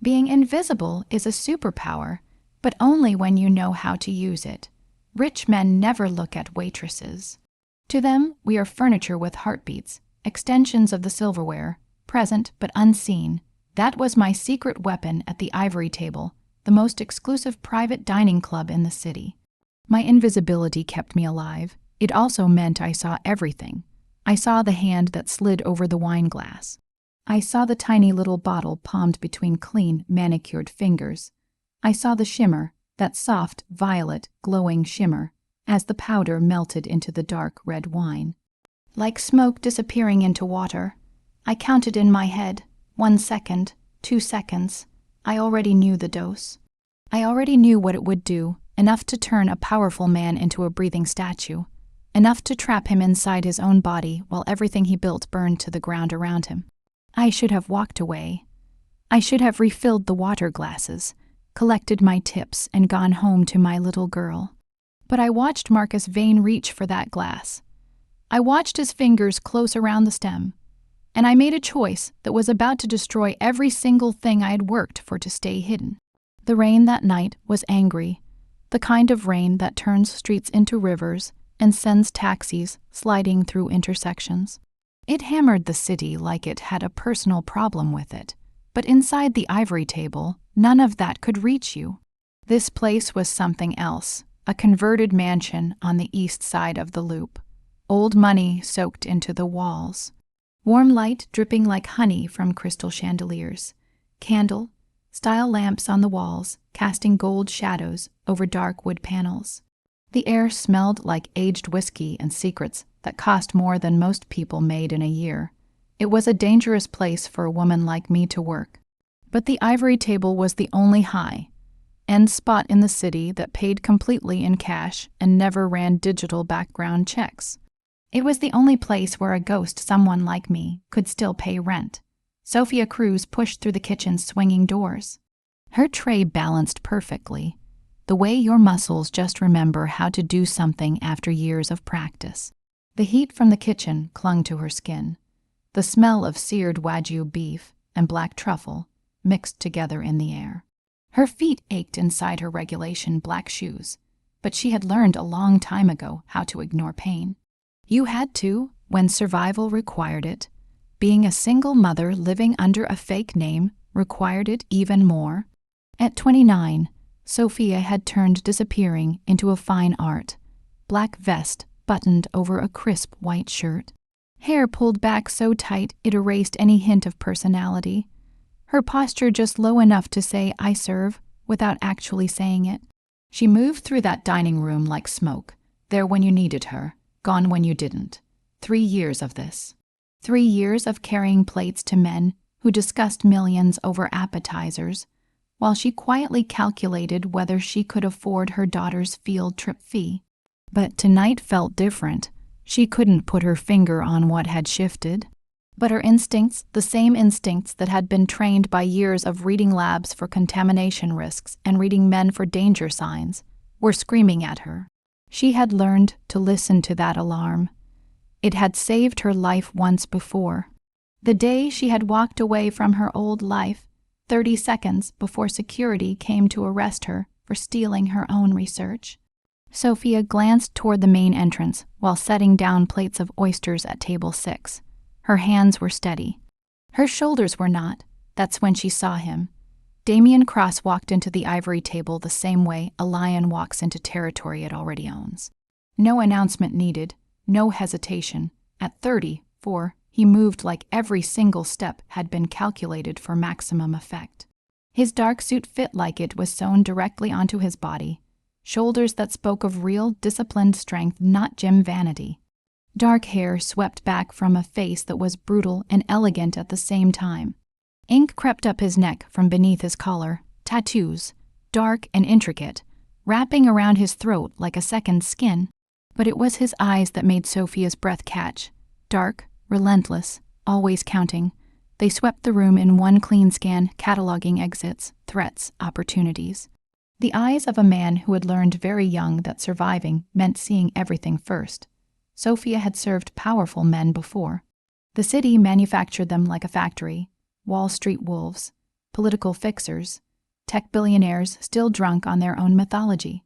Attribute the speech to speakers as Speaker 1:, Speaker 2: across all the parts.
Speaker 1: Being invisible is a superpower, but only when you know how to use it. Rich men never look at waitresses. To them, we are furniture with heartbeats, extensions of the silverware, present but unseen. That was my secret weapon at the ivory table, the most exclusive private dining club in the city. My invisibility kept me alive. It also meant I saw everything. I saw the hand that slid over the wine glass. I saw the tiny little bottle palmed between clean, manicured fingers. I saw the shimmer, that soft, violet, glowing shimmer, as the powder melted into the dark red wine. Like smoke disappearing into water, I counted in my head, 1 second, 2 seconds. I already knew the dose. I already knew what it would do, enough to turn a powerful man into a breathing statue, enough to trap him inside his own body while everything he built burned to the ground around him. I should have walked away. I should have refilled the water glasses, collected my tips, and gone home to my little girl. But I watched Marcus Vane reach for that glass. I watched his fingers close around the stem, and I made a choice that was about to destroy every single thing I had worked for to stay hidden. The rain that night was angry, the kind of rain that turns streets into rivers and sends taxis sliding through intersections. It hammered the city like it had a personal problem with it, but inside the ivory table, none of that could reach you. This place was something else, a converted mansion on the east side of the loop. Old money soaked into the walls. Warm light dripping like honey from crystal chandeliers. Style lamps on the walls, casting gold shadows over dark wood panels. The air smelled like aged whiskey and secrets that cost more than most people made in a year. It was a dangerous place for a woman like me to work. But the ivory table was the only high-end spot in the city that paid completely in cash and never ran digital background checks. It was the only place where a ghost someone like me could still pay rent. Sophia Cruz pushed through the kitchen's swinging doors. Her tray balanced perfectly, the way your muscles just remember how to do something after years of practice. The heat from the kitchen clung to her skin. The smell of seared Wagyu beef and black truffle mixed together in the air. Her feet ached inside her regulation black shoes, but she had learned a long time ago how to ignore pain. You had to, when survival required it. Being a single mother living under a fake name required it even more. At 29, Sophia had turned disappearing into a fine art. Black vest buttoned over a crisp white shirt. Hair pulled back so tight it erased any hint of personality. Her posture just low enough to say, "I serve," without actually saying it. She moved through that dining room like smoke, there when you needed her, gone when you didn't. 3 years of this. 3 years of carrying plates to men who discussed millions over appetizers, while she quietly calculated whether she could afford her daughter's field trip fee. But tonight felt different. She couldn't put her finger on what had shifted. But her instincts, the same instincts that had been trained by years of reading labs for contamination risks and reading men for danger signs, were screaming at her. She had learned to listen to that alarm. It had saved her life once before. The day she had walked away from her old life, 30 seconds before security came to arrest her for stealing her own research. Sophia glanced toward the main entrance while setting down plates of oysters at table 6. Her hands were steady. Her shoulders were not. That's when she saw him. Damian Cross walked into the ivory table the same way a lion walks into territory it already owns. No announcement needed, no hesitation. At 34, he moved like every single step had been calculated for maximum effect. His dark suit fit like it was sewn directly onto his body. Shoulders that spoke of real, disciplined strength, not gym vanity. Dark hair swept back from a face that was brutal and elegant at the same time. Ink crept up his neck from beneath his collar, tattoos, dark and intricate, wrapping around his throat like a second skin. But it was his eyes that made Sophia's breath catch. Dark, relentless, always counting. They swept the room in one clean scan, cataloging exits, threats, opportunities. The eyes of a man who had learned very young that surviving meant seeing everything first. Sophia had served powerful men before. The city manufactured them like a factory. Wall Street wolves. political fixers, tech billionaires still drunk on their own mythology.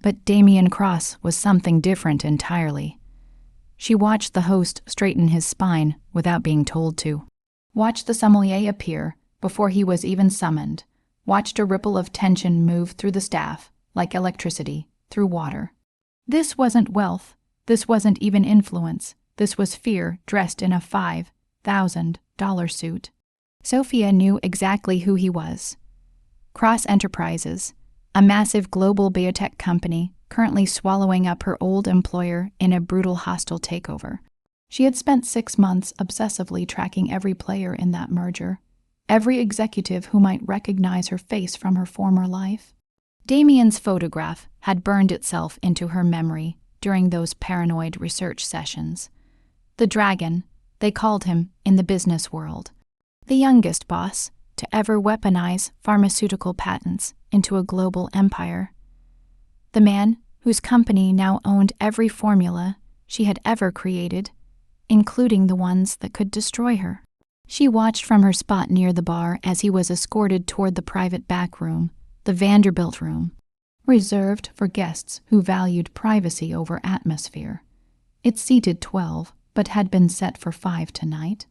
Speaker 1: But Damien Cross was something different entirely. She watched the host straighten his spine without being told to. Watched the sommelier appear before he was even summoned. Watched a ripple of tension move through the staff, like electricity, through water. This wasn't wealth. This wasn't even influence. This was fear dressed in a $5,000 suit. Sophia knew exactly who he was. Cross Enterprises, a massive global biotech company currently swallowing up her old employer in a brutal hostile takeover. She had spent 6 months obsessively tracking every player in that merger, every executive who might recognize her face from her former life. Damien's photograph had burned itself into her memory during those paranoid research sessions. The dragon, they called him in the business world. The youngest boss to ever weaponize pharmaceutical patents into a global empire. The man whose company now owned every formula she had ever created, including the ones that could destroy her. She watched from her spot near the bar as he was escorted toward the private back room, the Vanderbilt room, reserved for guests who valued privacy over atmosphere. It seated 12, but had been set for 5 tonight.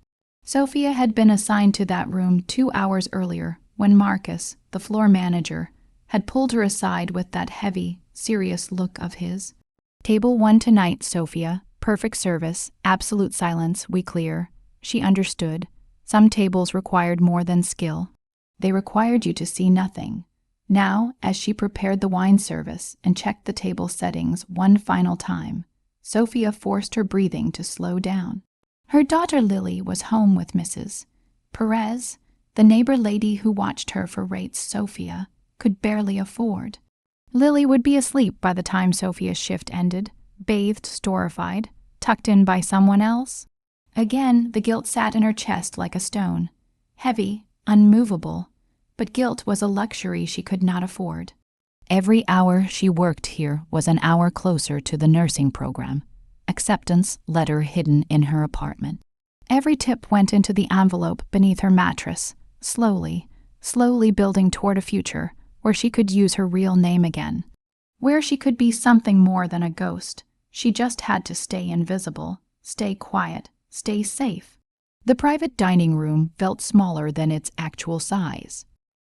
Speaker 1: Sophia had been assigned to that room 2 hours earlier when Marcus, the floor manager, had pulled her aside with that heavy, serious look of his. Table 1 tonight, Sophia. Perfect service, absolute silence, we clear. She understood. Some tables required more than skill. They required you to see nothing. Now, as she prepared the wine service and checked the table settings one final time, Sophia forced her breathing to slow down. Her daughter Lily was home with Mrs. Perez, the neighbor lady who watched her for rates Sophia could barely afford. Lily would be asleep by the time Sophia's shift ended, bathed, storified, tucked in by someone else. Again, the guilt sat in her chest like a stone, heavy, unmovable, but guilt was a luxury she could not afford. Every hour she worked here was an hour closer to the nursing program, acceptance letter hidden in her apartment. Every tip went into the envelope beneath her mattress, slowly building toward a future where she could use her real name again, where she could be something more than a ghost. She just had to stay invisible, stay quiet, stay safe. The private dining room felt smaller than its actual size.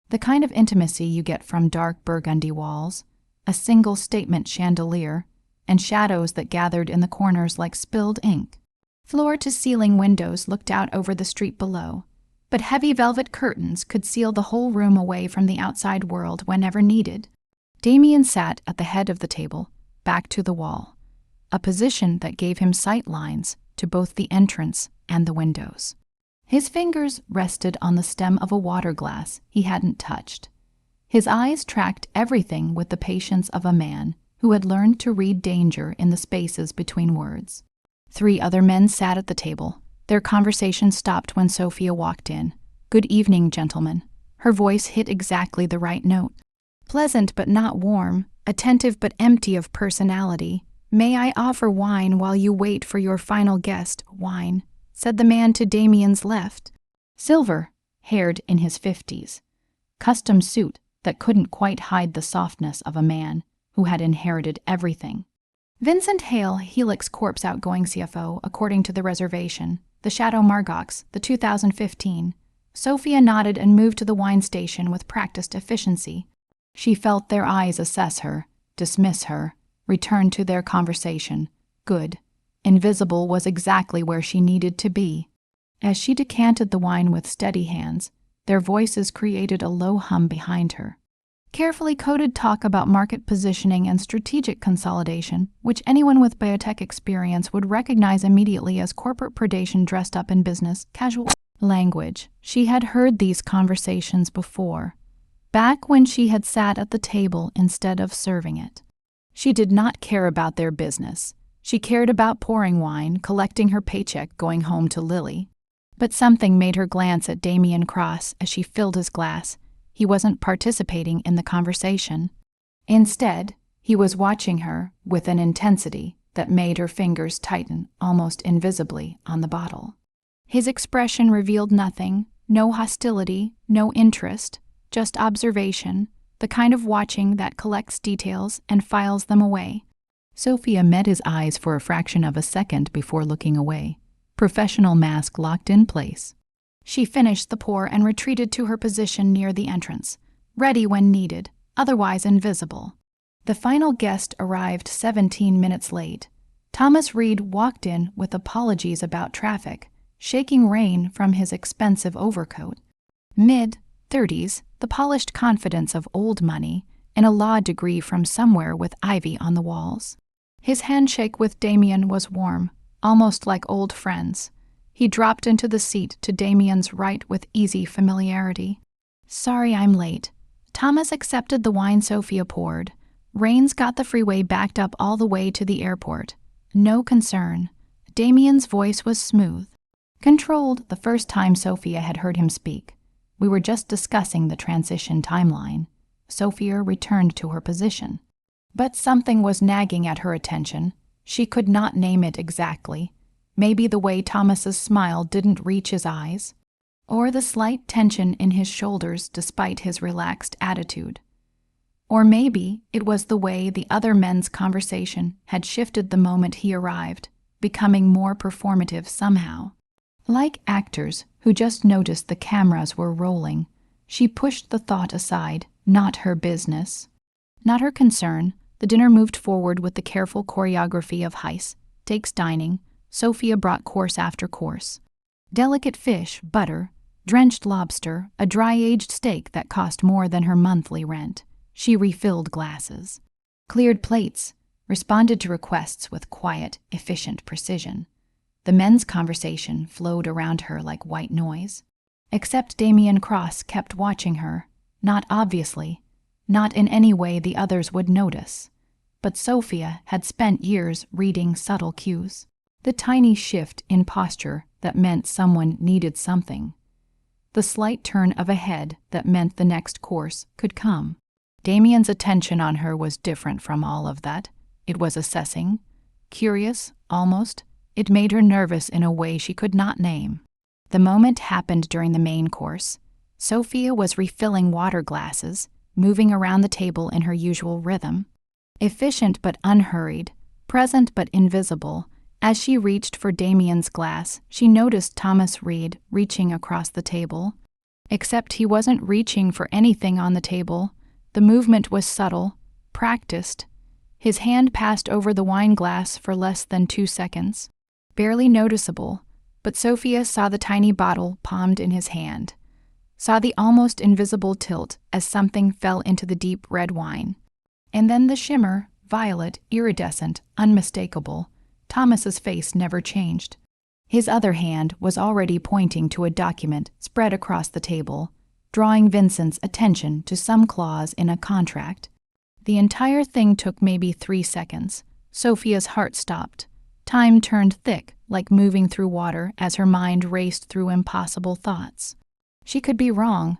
Speaker 1: The kind of intimacy you get from dark burgundy walls, a single statement chandelier, and shadows that gathered in the corners like spilled ink. Floor-to-ceiling windows looked out over the street below, but heavy velvet curtains could seal the whole room away from the outside world whenever needed. Damien sat at the head of the table, back to the wall, a position that gave him sight lines to both the entrance and the windows. His fingers rested on the stem of a water glass he hadn't touched. His eyes tracked everything with the patience of a man who had learned to read danger in the spaces between words. 3 other men sat at the table. Their conversation stopped when Sophia walked in. "Good evening, gentlemen." Her voice hit exactly the right note. Pleasant but not warm, attentive but empty of personality. "May I offer wine while you wait for your final guest?" "Wine," said the man to Damien's left. Silver, haired in his 50s. Custom suit that couldn't quite hide the softness of a man who had inherited everything. Vincent Hale, Helix Corp's outgoing CFO, according to the reservation. The Shadow Margox, the 2015. Sophia nodded and moved to the wine station with practiced efficiency. She felt their eyes assess her, dismiss her, return to their conversation. Good. Invisible was exactly where she needed to be. As she decanted the wine with steady hands, their voices created a low hum behind her. Carefully coded talk about market positioning and strategic consolidation, which anyone with biotech experience would recognize immediately as corporate predation dressed up in business casual language. She had heard these conversations before, back when she had sat at the table instead of serving it. She did not care about their business. She cared about pouring wine, collecting her paycheck, going home to Lily. But something made her glance at Damien Cross as she filled his glass. He wasn't participating in the conversation. Instead, he was watching her with an intensity that made her fingers tighten almost invisibly on the bottle. His expression revealed nothing, No hostility, no interest, just observation, the kind of watching that collects details and files them away. Sophia met his eyes for a fraction of a second before looking away, professional mask locked in place. She finished the pour and retreated to her position near the entrance, ready when needed, otherwise invisible. The final guest arrived 17 minutes late. Thomas Reed walked in with apologies about traffic, shaking rain from his expensive overcoat. Mid-30s, the polished confidence of old money, and a law degree from somewhere with ivy on the walls. His handshake with Damien was warm, almost like old friends. He dropped into the seat to Damien's right with easy familiarity. "Sorry I'm late." Thomas accepted the wine Sophia poured. Rain's got the freeway backed up all the way to the airport. No concern. Damien's voice was smooth, controlled the first time Sophia had heard him speak. We were just discussing the transition timeline. Sophia returned to her position. But something was nagging at her attention. She could not name it exactly. Maybe the way Thomas's smile didn't reach his eyes, or the slight tension in his shoulders despite his relaxed attitude. Or maybe it was the way the other men's conversation had shifted the moment he arrived, becoming more performative somehow. Like actors who just noticed the cameras were rolling, she pushed the thought aside, not her business. Not her concern. The dinner moved forward with the careful choreography of high-stakes dining. Sophia brought course after course. Delicate fish, butter, drenched lobster, a dry-aged steak that cost more than her monthly rent. She refilled glasses, cleared plates, responded to requests with quiet, efficient precision. The men's conversation flowed around her like white noise. Except Damien Cross kept watching her, not obviously, not in any way the others would notice. But Sophia had spent years reading subtle cues. The tiny shift in posture that meant someone needed something. The slight turn of a head that meant the next course could come. Damien's attention on her was different from all of that. It was assessing, curious, almost. It made her nervous in a way she could not name. The moment happened during the main course. Sophia was refilling water glasses, moving around the table in her usual rhythm. Efficient but unhurried, present but invisible. As she reached for Damien's glass, she noticed Thomas Reed reaching across the table. Except he wasn't reaching for anything on the table. The movement was subtle, practiced. His hand passed over the wine glass for less than 2 seconds. Barely noticeable, but Sophia saw the tiny bottle palmed in his hand. Saw the almost invisible tilt as something fell into the deep red wine. And then the shimmer, violet, iridescent, unmistakable. Thomas's face never changed. His other hand was already pointing to a document spread across the table, drawing Vincent's attention to some clause in a contract. The entire thing took maybe 3 seconds. Sophia's heart stopped. Time turned thick, like moving through water as her mind raced through impossible thoughts. She could be wrong.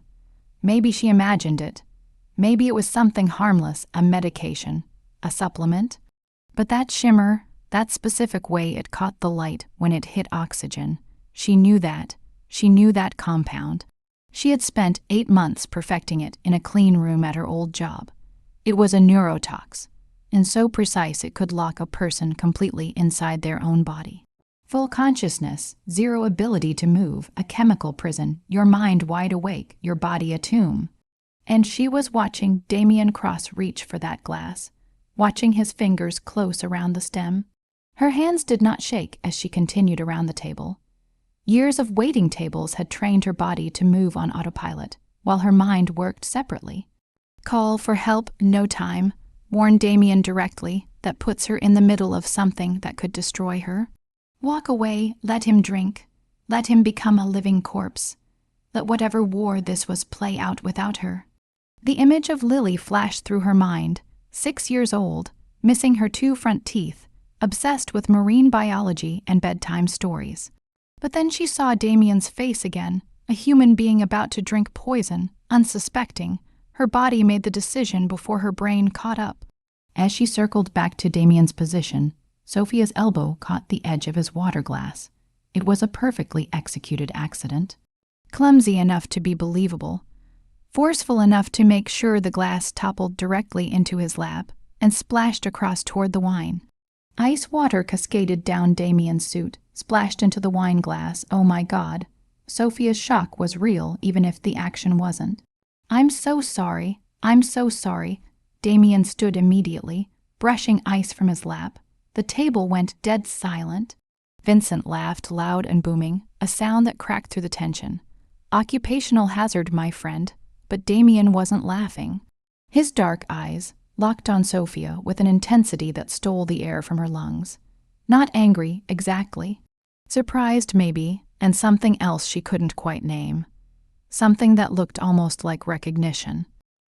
Speaker 1: Maybe she imagined it. Maybe it was something harmless, a medication, a supplement. But that shimmer, that specific way it caught the light when it hit oxygen, she knew that. She knew that compound. She had spent 8 months perfecting it in a clean room at her old job. It was a neurotox, and so precise it could lock a person completely inside their own body. Full consciousness, zero ability to move, a chemical prison, your mind wide awake, your body a tomb. And she was watching Damien Cross reach for that glass, watching his fingers close around the stem. Her hands did not shake as she continued around the table. Years of waiting tables had trained her body to move on autopilot, while her mind worked separately. Call for help, no time. Warn Damien directly. That puts her in the middle of something that could destroy her. Walk away, let him drink. Let him become a living corpse. Let whatever war this was play out without her. The image of Lily flashed through her mind, 6 years old, missing her 2 front teeth, obsessed with marine biology and bedtime stories. But then she saw Damien's face again, a human being about to drink poison, unsuspecting. Her body made the decision before her brain caught up. As she circled back to Damien's position, Sophia's elbow caught the edge of his water glass. It was a perfectly executed accident. clumsy enough to be believable, forceful enough to make sure the glass toppled directly into his lap and splashed across toward the wine. Ice water cascaded down Damien's suit, splashed into the wine glass. Oh my God. Sophia's shock was real, even if the action wasn't. I'm so sorry. I'm so sorry. Damien stood immediately, brushing ice from his lap. The table went dead silent. Vincent laughed, loud and booming, a sound that cracked through the tension. Occupational hazard, my friend. But Damien wasn't laughing. His dark eyes locked on Sophia with an intensity that stole the air from her lungs. Not angry, exactly. Surprised, maybe, and something else she couldn't quite name. Something that looked almost like recognition.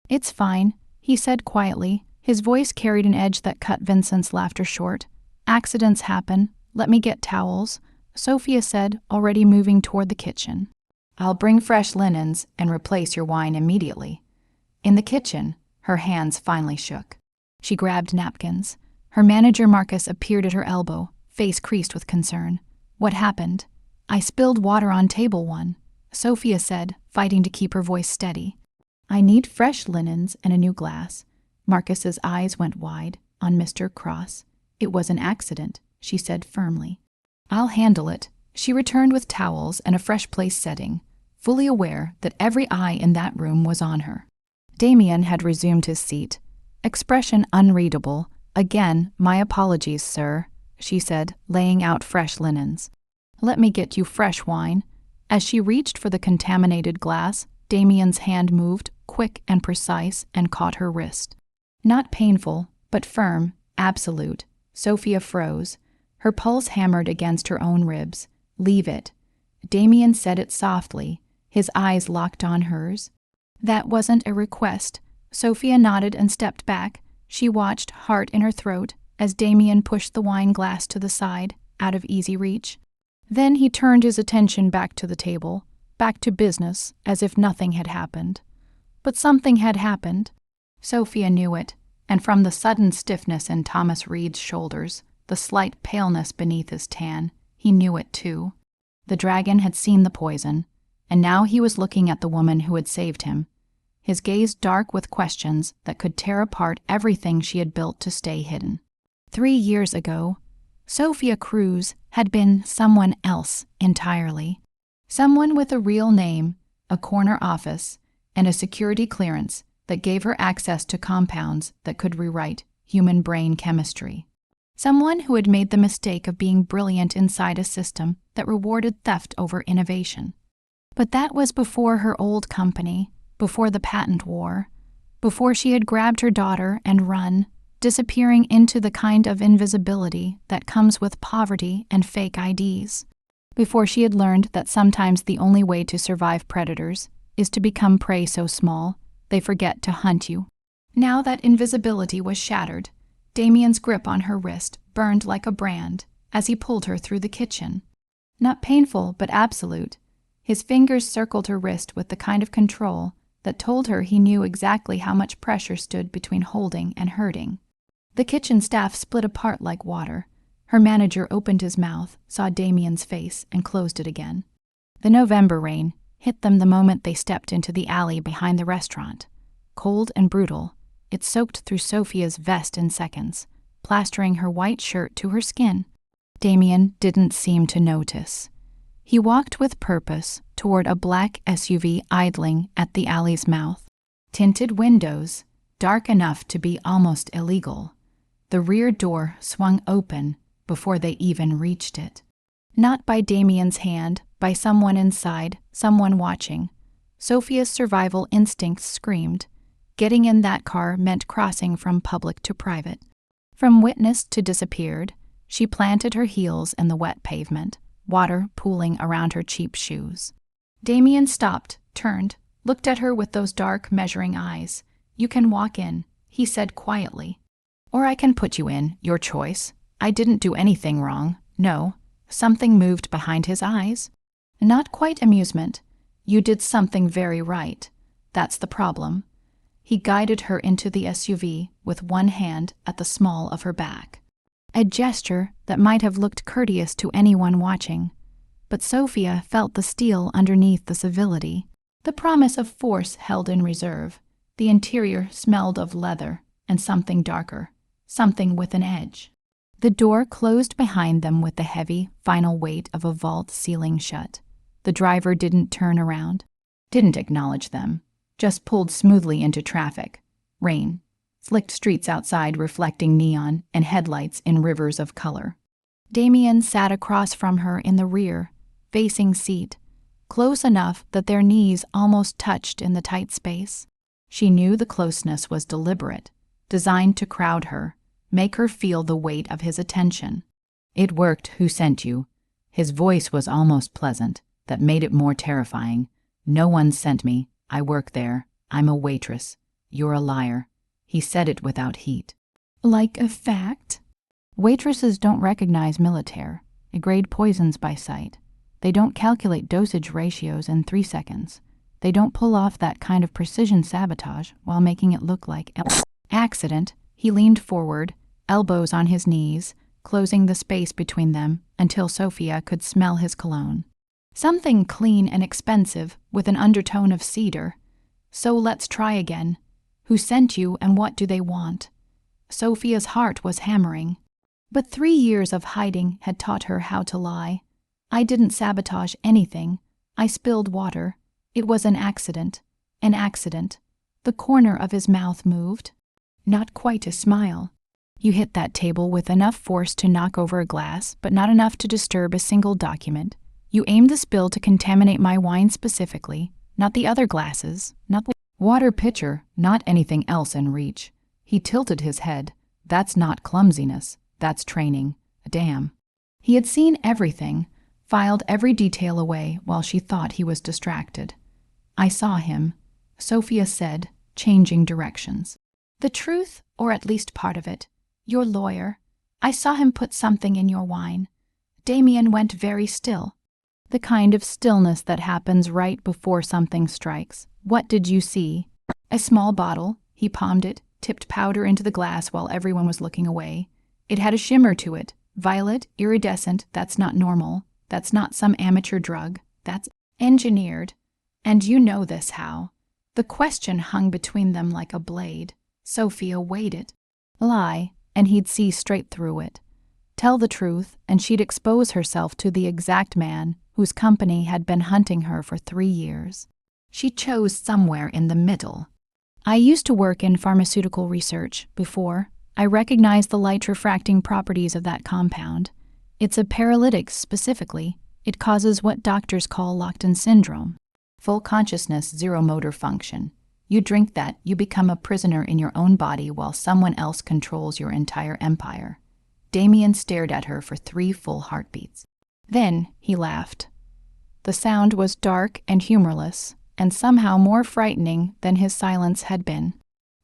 Speaker 1: It's fine, he said quietly. His voice carried an edge that cut Vincent's laughter short. Accidents happen. Let me get towels, Sophia said, already moving toward the kitchen. I'll bring fresh linens and replace your wine immediately. In the kitchen, her hands finally shook. She grabbed napkins. Her manager Marcus appeared at her elbow, face creased with concern. What happened? I spilled water on table 1, Sophia said, fighting to keep her voice steady. I need fresh linens and a new glass. Marcus's eyes went wide on Mr. Cross. It was an accident, she said firmly. I'll handle it. She returned with towels and a fresh place setting, fully aware that every eye in that room was on her. Damien had resumed his seat, expression unreadable. Again, my apologies, sir, she said, laying out fresh linens. Let me get you fresh wine. As she reached for the contaminated glass, Damien's hand moved, quick and precise, and caught her wrist. Not painful, but firm, absolute. Sophia froze. Her pulse hammered against her own ribs. Leave it. Damien said it softly, his eyes locked on hers. That wasn't a request. Sophia nodded and stepped back. She watched, heart in her throat, as Damien pushed the wine glass to the side, out of easy reach. Then he turned his attention back to the table, back to business, as if nothing had happened. But something had happened. Sophia knew it, and from the sudden stiffness in Thomas Reed's shoulders, the slight paleness beneath his tan, he knew it too. The dragon had seen the poison, and now he was looking at the woman who had saved him, his gaze dark with questions that could tear apart everything she had built to stay hidden. 3 years ago, Sophia Cruz had been someone else entirely. Someone with a real name, a corner office, and a security clearance that gave her access to compounds that could rewrite human brain chemistry. Someone who had made the mistake of being brilliant inside a system that rewarded theft over innovation. But that was before her old company, before the patent war, before she had grabbed her daughter and run, disappearing into the kind of invisibility that comes with poverty and fake IDs, before she had learned that sometimes the only way to survive predators is to become prey so small they forget to hunt you. Now that invisibility was shattered, Damien's grip on her wrist burned like a brand as he pulled her through the kitchen. Not painful, but absolute. His fingers circled her wrist with the kind of control that told her he knew exactly how much pressure stood between holding and hurting. The kitchen staff split apart like water. Her manager opened his mouth, saw Damien's face, and closed it again. The November rain hit them the moment they stepped into the alley behind the restaurant. Cold and brutal, it soaked through Sophia's vest in seconds, plastering her white shirt to her skin. Damien didn't seem to notice. He walked with purpose toward a black SUV idling at the alley's mouth. Tinted windows, dark enough to be almost illegal. The rear door swung open before they even reached it. Not by Damien's hand, by someone inside, someone watching. Sophia's survival instincts screamed. Getting in that car meant crossing from public to private. From witnessed to disappeared, she planted her heels in the wet pavement, water pooling around her cheap shoes. Damien stopped, turned, looked at her with those dark, measuring eyes. You can walk in, he said quietly. Or I can put you in, your choice. I didn't do anything wrong, no. Something moved behind his eyes. Not quite amusement. You did something very right. That's the problem. He guided her into the SUV with one hand at the small of her back. A gesture that might have looked courteous to anyone watching, but Sophia felt the steel underneath the civility. The promise of force held in reserve. The interior smelled of leather and something darker, something with an edge. The door closed behind them with the heavy, final weight of a vault ceiling shut. The driver didn't turn around, didn't acknowledge them, just pulled smoothly into traffic. Rain, slicked streets outside reflecting neon and headlights in rivers of color. Damien sat across from her in the rear, facing seat, close enough that their knees almost touched in the tight space. She knew the closeness was deliberate, designed to crowd her, make her feel the weight of his attention. "It worked. Who sent you?" His voice was almost pleasant, that made it more terrifying. "No one sent me. I work there. I'm a waitress. You're a liar." He said it without heat. "Like a fact?" Waitresses don't recognize militaire. They grade poisons by sight. They don't calculate dosage ratios in 3 seconds. They don't pull off that kind of precision sabotage while making it look like accident. He leaned forward, elbows on his knees, closing the space between them until Sophia could smell his cologne. Something clean and expensive with an undertone of cedar. "So let's try again. Who sent you and what do they want?" Sophia's heart was hammering. But 3 years of hiding had taught her how to lie. "I didn't sabotage anything. I spilled water. It was an accident. An accident." The corner of his mouth moved. Not quite a smile. "You hit that table with enough force to knock over a glass, but not enough to disturb a single document. You aimed the spill to contaminate my wine specifically, not the other glasses, not the water pitcher, not anything else in reach." He tilted his head. "That's not clumsiness. That's training. Damn." He had seen everything, filed every detail away while she thought he was distracted. "I saw him," Sophia said, changing directions. "The truth, or at least part of it. Your lawyer. I saw him put something in your wine." Damien went very still. The kind of stillness that happens right before something strikes. "What did you see?" "A small bottle." He palmed it, tipped powder into the glass while everyone was looking away. "It had a shimmer to it. Violet, iridescent. That's not normal. That's not some amateur drug. That's engineered. And you know this how?" The question hung between them like a blade. Sophia waited. Lie, and he'd see straight through it. Tell the truth, and she'd expose herself to the exact man whose company had been hunting her for 3 years. She chose somewhere in the middle. "I used to work in pharmaceutical research before. I recognized the light-refracting properties of that compound. It's a paralytic specifically. It causes what doctors call locked-in syndrome. Full consciousness, zero motor function. You drink that, you become a prisoner in your own body while someone else controls your entire empire." Damien stared at her for 3 full heartbeats. Then he laughed. The sound was dark and humorless, and somehow more frightening than his silence had been.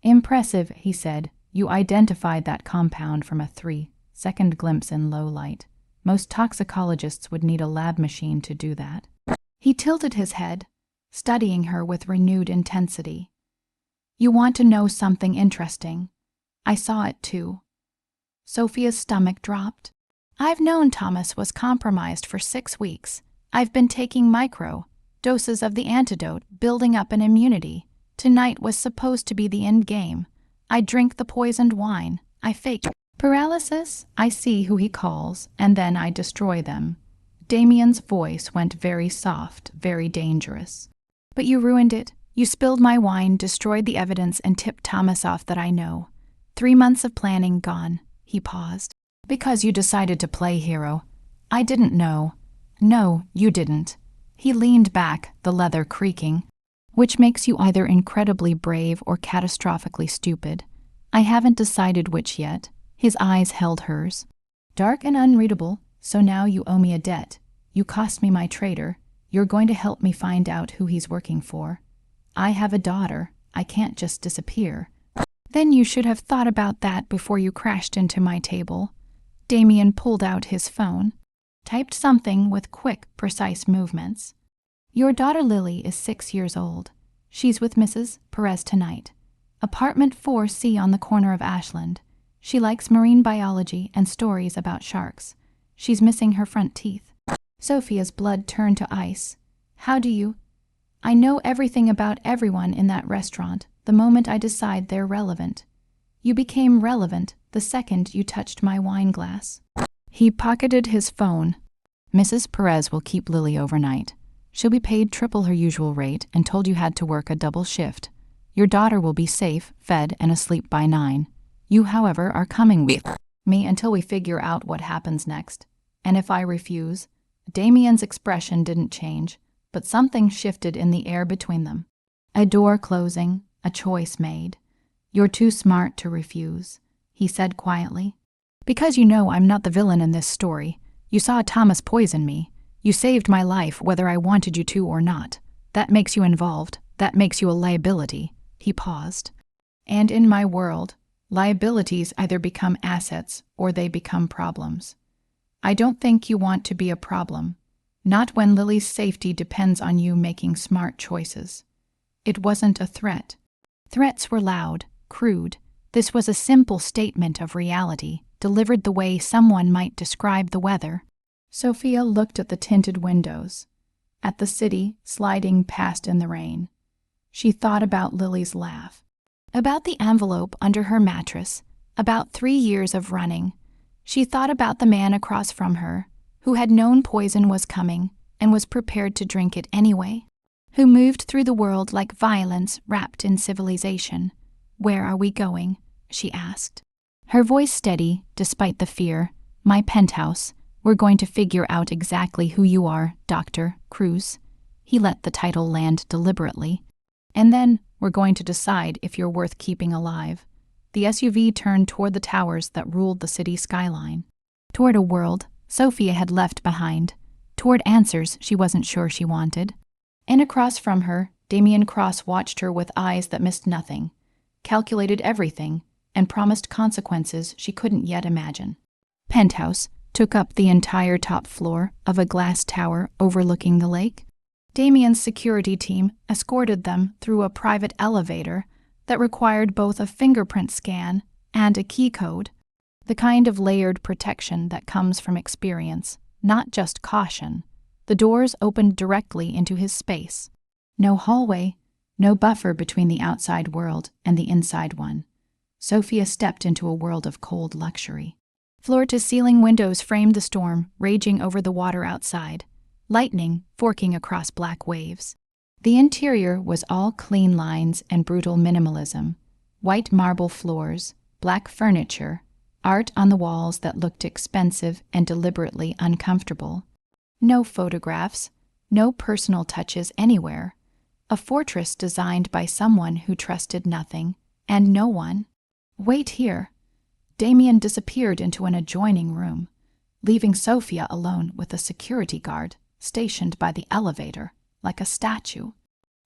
Speaker 1: "Impressive," he said. "You identified that compound from a 3-second glimpse in low light. Most toxicologists would need a lab machine to do that." He tilted his head, studying her with renewed intensity. "You want to know something interesting? I saw it too." Sophia's stomach dropped. "I've known Thomas was compromised for 6 weeks. I've been taking doses of the antidote, building up an immunity. Tonight was supposed to be the end game. I drink the poisoned wine. I fake paralysis. I see who he calls, and then I destroy them." Damien's voice went very soft, very dangerous. "But you ruined it. You spilled my wine, destroyed the evidence, and tipped Thomas off that I know. 3 months of planning gone." He paused. "Because you decided to play hero. I didn't know." "No, you didn't." He leaned back, the leather creaking. "Which makes you either incredibly brave or catastrophically stupid. I haven't decided which yet." His eyes held hers. "Dark and unreadable, so now you owe me a debt. You cost me my traitor. You're going to help me find out who he's working for. I have a daughter. I can't just disappear." "Then you should have thought about that before you crashed into my table." Damien pulled out his phone, typed something with quick, precise movements. "Your daughter Lily is 6 years old. She's with Mrs. Perez tonight. Apartment 4C on the corner of Ashland. She likes marine biology and stories about sharks. She's missing her front teeth." Sophia's blood turned to ice. How do you? I know everything about everyone in that restaurant the moment I decide they're relevant. You became relevant the second you touched my wine glass. He pocketed his phone. Mrs. Perez will keep Lily overnight. She'll be paid triple her usual rate and told you had to work a double shift. Your daughter will be safe, fed, and asleep by 9. You, however, are coming with me until we figure out what happens next. And if I refuse? Damien's expression didn't change, but something shifted in the air between them. A door closing, a choice made. You're too smart to refuse, he said quietly. Because you know I'm not the villain in this story. You saw Thomas poison me. You saved my life whether I wanted you to or not. That makes you involved. That makes you a liability. He paused. And in my world, liabilities either become assets or they become problems. I don't think you want to be a problem. Not when Lily's safety depends on you making smart choices. It wasn't a threat. Threats were loud, crude. This was a simple statement of reality, delivered the way someone might describe the weather. Sophia looked at the tinted windows, at the city sliding past in the rain. She thought about Lily's laugh, about the envelope under her mattress, about 3 years of running. She thought about the man across from her, who had known poison was coming and was prepared to drink it anyway, who moved through the world like violence wrapped in civilization. Where are we going? She asked. Her voice steady, despite the fear. My penthouse. We're going to figure out exactly who you are, Dr. Cruz. He let the title land deliberately. And then we're going to decide if you're worth keeping alive. The SUV turned toward the towers that ruled the city skyline. Toward a world Sophia had left behind. Toward answers she wasn't sure she wanted. And across from her, Damien Cross watched her with eyes that missed nothing, calculated everything, and promised consequences she couldn't yet imagine. Penthouse took up the entire top floor of a glass tower overlooking the lake. Damien's security team escorted them through a private elevator that required both a fingerprint scan and a key code, the kind of layered protection that comes from experience, not just caution. The doors opened directly into his space. No hallway, no buffer between the outside world and the inside one. Sophia stepped into a world of cold luxury. Floor-to-ceiling windows framed the storm raging over the water outside, lightning forking across black waves. The interior was all clean lines and brutal minimalism, white marble floors, black furniture, art on the walls that looked expensive and deliberately uncomfortable. No photographs, no personal touches anywhere. A fortress designed by someone who trusted nothing and no one. Wait here. Damien disappeared into an adjoining room, leaving Sophia alone with a security guard stationed by the elevator, like a statue.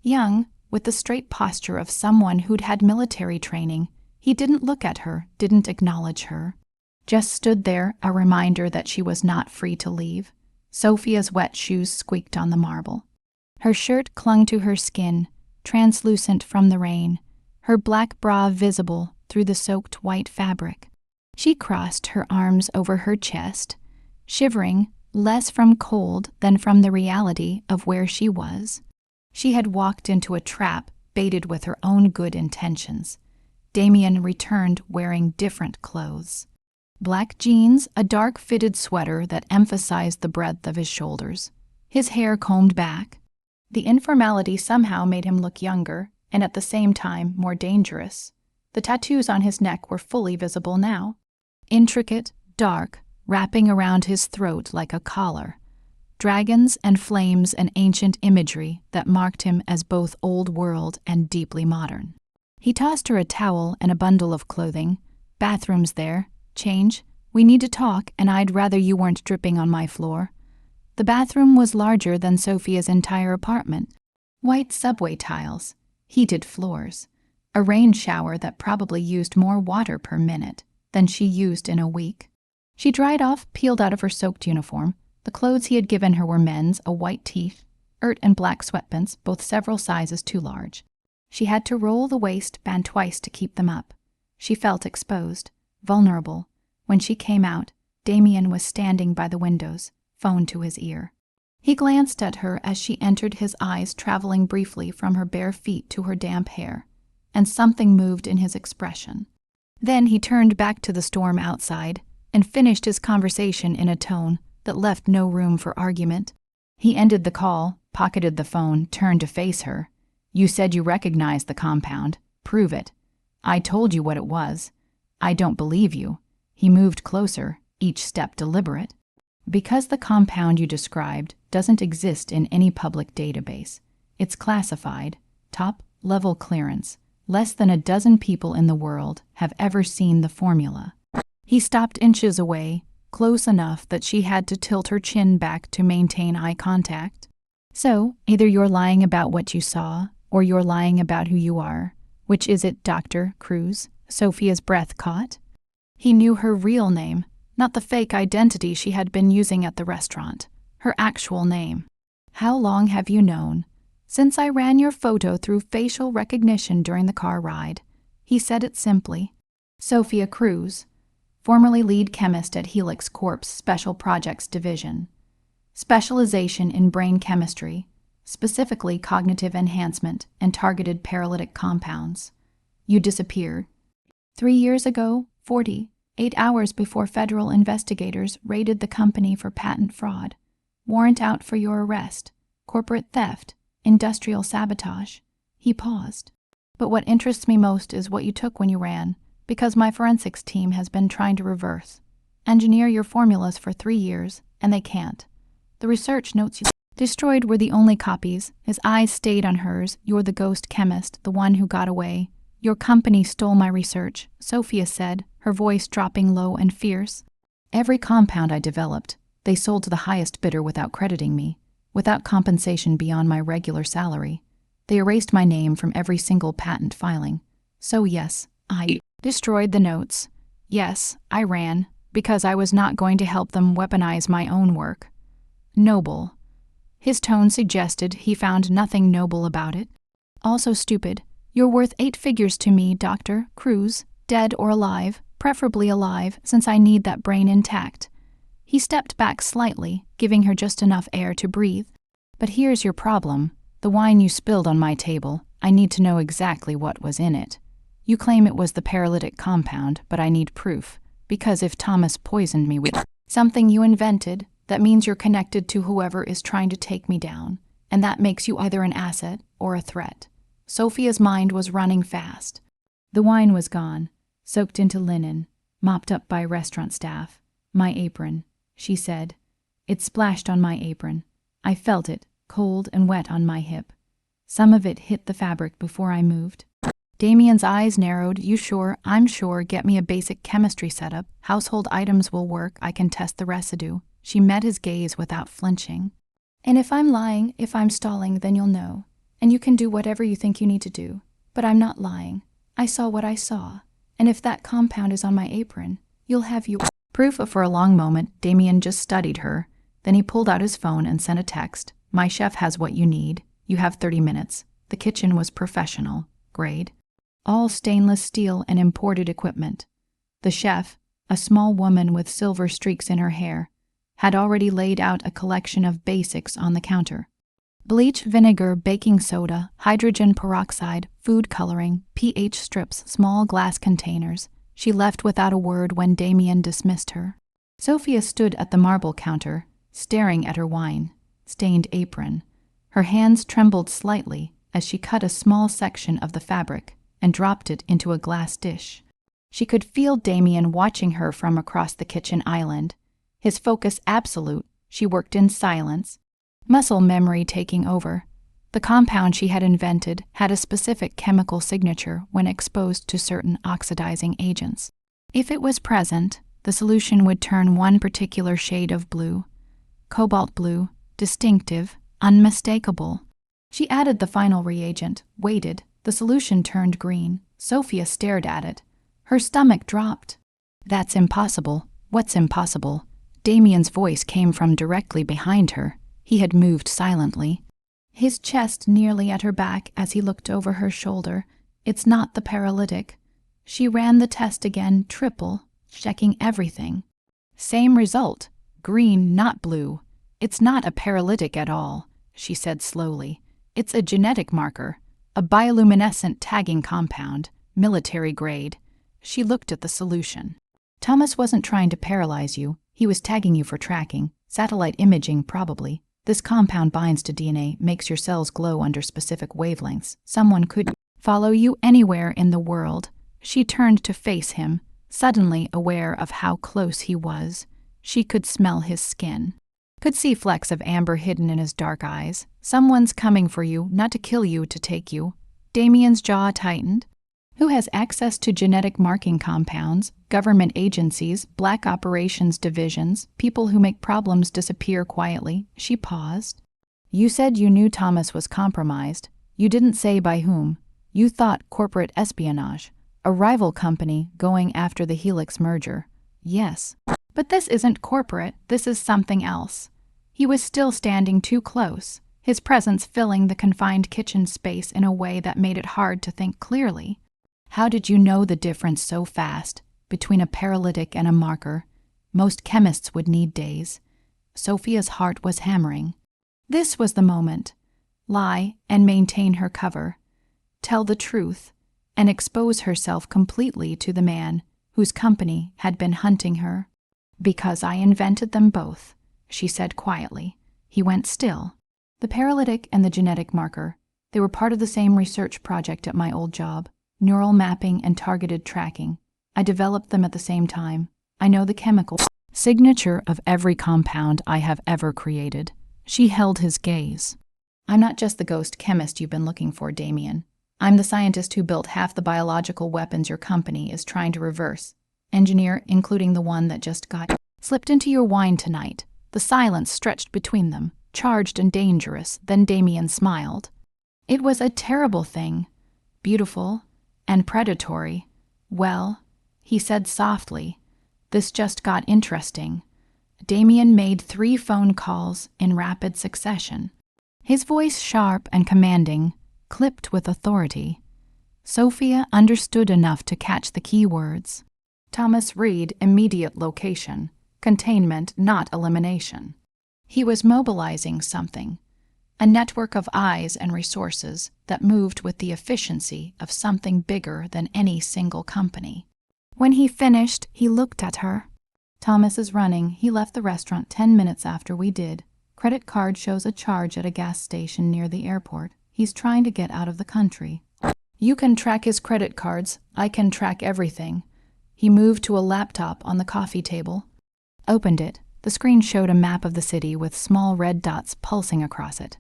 Speaker 1: Young, with the straight posture of someone who'd had military training, he didn't look at her, didn't acknowledge her. Just stood there, a reminder that she was not free to leave. Sophia's wet shoes squeaked on the marble. Her shirt clung to her skin, translucent from the rain, her black bra visible through the soaked white fabric. She crossed her arms over her chest, shivering less from cold than from the reality of where she was. She had walked into a trap baited with her own good intentions. Damien returned wearing different clothes. Black jeans, a dark-fitted sweater that emphasized the breadth of his shoulders. His hair combed back. The informality somehow made him look younger, and at the same time more dangerous. The tattoos on his neck were fully visible now. Intricate, dark, wrapping around his throat like a collar. Dragons and flames and ancient imagery that marked him as both old world and deeply modern. He tossed her a towel and a bundle of clothing. Bathroom's there. Change. We need to talk, and I'd rather you weren't dripping on my floor. The bathroom was larger than Sophia's entire apartment. White subway tiles. Heated floors. A rain shower that probably used more water per minute than she used in a week. She dried off, peeled out of her soaked uniform. The clothes he had given her were men's, a white tee-shirt and black sweatpants, both several sizes too large. She had to roll the waistband twice to keep them up. She felt exposed, vulnerable. When she came out, Damien was standing by the windows, phone to his ear. He glanced at her as she entered, his eyes traveling briefly from her bare feet to her damp hair, and something moved in his expression. Then he turned back to the storm outside and finished his conversation in a tone that left no room for argument. He ended the call, pocketed the phone, turned to face her. "You said you recognized the compound. Prove it." "I told you what it was." "I don't believe you." He moved closer, each step deliberate. "Because the compound you described doesn't exist in any public database. It's classified, top-level clearance. Less than a dozen people in the world have ever seen the formula." He stopped inches away, close enough that she had to tilt her chin back to maintain eye contact. "So, either you're lying about what you saw, or you're lying about who you are. Which is it, Dr. Cruz?" Sophia's breath caught. He knew her real name, not the fake identity she had been using at the restaurant. Her actual name. "How long have you known?" "Since I ran your photo through facial recognition during the car ride." He said it simply. Sophia Cruz, formerly lead chemist at Helix Corp's Special Projects Division. Specialization in brain chemistry, specifically cognitive enhancement and targeted paralytic compounds. You disappeared 3 years ago, 48 hours before federal investigators raided the company for patent fraud. Warrant out for your arrest, corporate theft, industrial sabotage. He paused. "But what interests me most is what you took when you ran, because my forensics team has been trying to reverse engineer your formulas for 3 years, and they can't. The research notes you destroyed were the only copies." His eyes stayed on hers. "You're the ghost chemist, the one who got away. Your company stole my research," Sophia said, her voice dropping low and fierce. "Every compound I developed, they sold to the highest bidder without crediting me, without compensation beyond my regular salary. They erased my name from every single patent filing. So yes, I destroyed the notes. Yes, I ran, because I was not going to help them weaponize my own work." "Noble." His tone suggested he found nothing noble about it. "Also stupid. You're worth 8 figures to me, Dr. Cruz, dead or alive, preferably alive, since I need that brain intact." He stepped back slightly, giving her just enough air to breathe. "But here's your problem. The wine you spilled on my table, I need to know exactly what was in it. You claim it was the paralytic compound, but I need proof, because if Thomas poisoned me with something you invented, that means you're connected to whoever is trying to take me down, and that makes you either an asset or a threat." Sophia's mind was running fast. The wine was gone, soaked into linen, mopped up by restaurant staff. "My apron," she said. "It splashed on my apron. I felt it, cold and wet on my hip. Some of it hit the fabric before I moved." Damien's eyes narrowed. "You sure?" "I'm sure. Get me a basic chemistry setup. Household items will work. I can test the residue." She met his gaze without flinching. "And if I'm lying, if I'm stalling, then you'll know. And you can do whatever you think you need to do. But I'm not lying. I saw what I saw. And if that compound is on my apron, you'll have your proof." For a long moment, Damien just studied her. Then he pulled out his phone and sent a text. "My chef has what you need. You have 30 minutes. The kitchen was professional grade. All stainless steel and imported equipment." The chef, a small woman with silver streaks in her hair, had already laid out a collection of basics on the counter. Bleach, vinegar, baking soda, hydrogen peroxide, food coloring, pH strips, small glass containers. She left without a word when Damien dismissed her. Sophia stood at the marble counter, staring at her wine-stained apron. Her hands trembled slightly as she cut a small section of the fabric and dropped it into a glass dish. She could feel Damien watching her from across the kitchen island. His focus absolute, she worked in silence, muscle memory taking over. The compound she had invented had a specific chemical signature when exposed to certain oxidizing agents. If it was present, the solution would turn one particular shade of blue. Cobalt blue, distinctive, unmistakable. She added the final reagent, waited. The solution turned green. Sophia stared at it. Her stomach dropped. "That's impossible." "What's impossible?" Damien's voice came from directly behind her. He had moved silently, his chest nearly at her back as he looked over her shoulder. "It's not the paralytic." She ran the test again, triple, checking everything. Same result. Green, not blue. It's not a paralytic at all, she said slowly. It's a genetic marker, a bioluminescent tagging compound, military grade. She looked at the solution. Thomas wasn't trying to paralyze you. He was tagging you for tracking, satellite imaging probably. This compound binds to DNA, makes your cells glow under specific wavelengths. Someone could follow you anywhere in the world. She turned to face him, suddenly aware of how close he was. She could smell his skin, could see flecks of amber hidden in his dark eyes. Someone's coming for you, not to kill you, to take you. Damien's jaw tightened. Who has access to genetic marking compounds, government agencies, black operations divisions, people who make problems disappear quietly? She paused. You said you knew Thomas was compromised. You didn't say by whom. You thought corporate espionage, a rival company going after the Helix merger. Yes. But this isn't corporate, this is something else. He was still standing too close, his presence filling the confined kitchen space in a way that made it hard to think clearly. How did you know the difference so fast between a paralytic and a marker? Most chemists would need days. Sophia's heart was hammering. This was the moment. Lie and maintain her cover. Tell the truth and expose herself completely to the man whose company had been hunting her. Because I invented them both, she said quietly. He went still. The paralytic and the genetic marker, they were part of the same research project at my old job. Neural mapping and targeted tracking. I developed them at the same time. I know the chemical signature of every compound I have ever created. She held his gaze. I'm not just the ghost chemist you've been looking for, Damien. I'm the scientist who built half the biological weapons your company is trying to reverse. Engineer, including the one that just got slipped into your wine tonight. The silence stretched between them, charged and dangerous. Then Damien smiled. It was a terrible thing. Beautiful and predatory. Well, he said softly, this just got interesting. Damien made 3 phone calls in rapid succession. His voice sharp and commanding, clipped with authority. Sophia understood enough to catch the key words. Thomas Reed, immediate location. Containment, not elimination. He was mobilizing something. A network of eyes and resources that moved with the efficiency of something bigger than any single company. When he finished, he looked at her. Thomas is running. He left the restaurant 10 minutes after we did. Credit card shows a charge at a gas station near the airport. He's trying to get out of the country. You can track his credit cards. I can track everything. He moved to a laptop on the coffee table, opened it. The screen showed a map of the city with small red dots pulsing across it.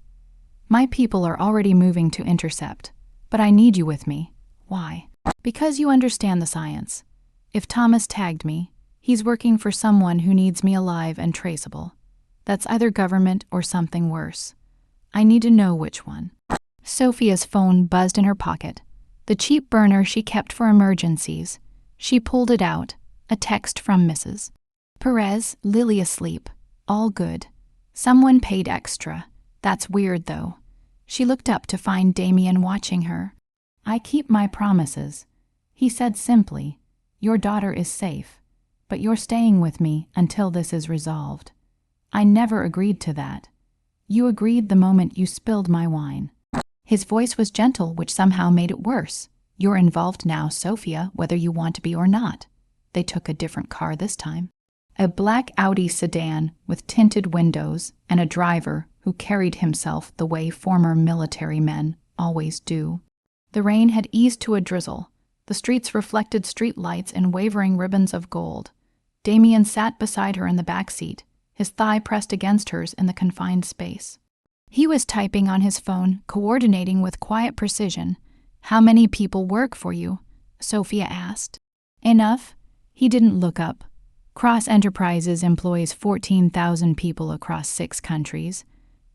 Speaker 1: My people are already moving to intercept, but I need you with me. Why? Because you understand the science. If Thomas tagged me, he's working for someone who needs me alive and traceable. That's either government or something worse. I need to know which one. Sophia's phone buzzed in her pocket, the cheap burner she kept for emergencies. She pulled it out, a text from Mrs. Perez, Lily asleep. All good. Someone paid extra. That's weird, though. She looked up to find Damien watching her. I keep my promises. He said simply, your daughter is safe, but you're staying with me until this is resolved. I never agreed to that. You agreed the moment you spilled my wine. His voice was gentle, which somehow made it worse. You're involved now, Sophia, whether you want to be or not. They took a different car this time. A black Audi sedan with tinted windows and a driver who carried himself the way former military men always do. The rain had eased to a drizzle. The streets reflected street lights in wavering ribbons of gold. Damien sat beside her in the back seat, his thigh pressed against hers in the confined space. He was typing on his phone, coordinating with quiet precision. How many people work for you? Sophia asked. Enough. He didn't look up. Cross Enterprises employs 14,000 people across 6 countries.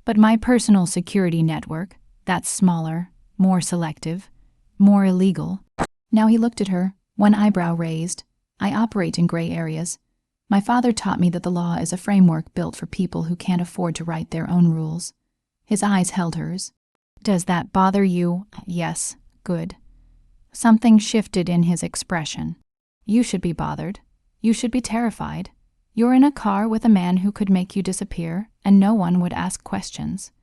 Speaker 1: But my personal security network, that's smaller, more selective, more illegal. Now he looked at her, one eyebrow raised. I operate in gray areas. My father taught me that the law is a framework built for people who can't afford to write their own rules. His eyes held hers. Does that bother you? Yes. Good. Something shifted in his expression. You should be bothered. You should be terrified. You're in a car with a man who could make you disappear, and no one would ask questions.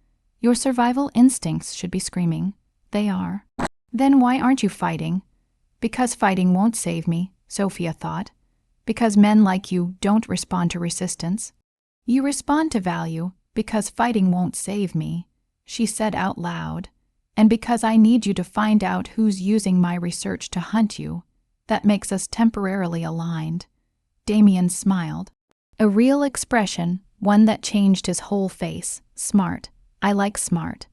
Speaker 1: Your survival instincts should be screaming. They are. Then why aren't you fighting? Because fighting won't save me, Sophia thought. Because men like you don't respond to resistance. You respond to value, because fighting won't save me, she said out loud. And because I need you to find out who's using my research to hunt you. That makes us temporarily aligned. Damien smiled. A real expression, one that changed his whole face. Smart. I like smart.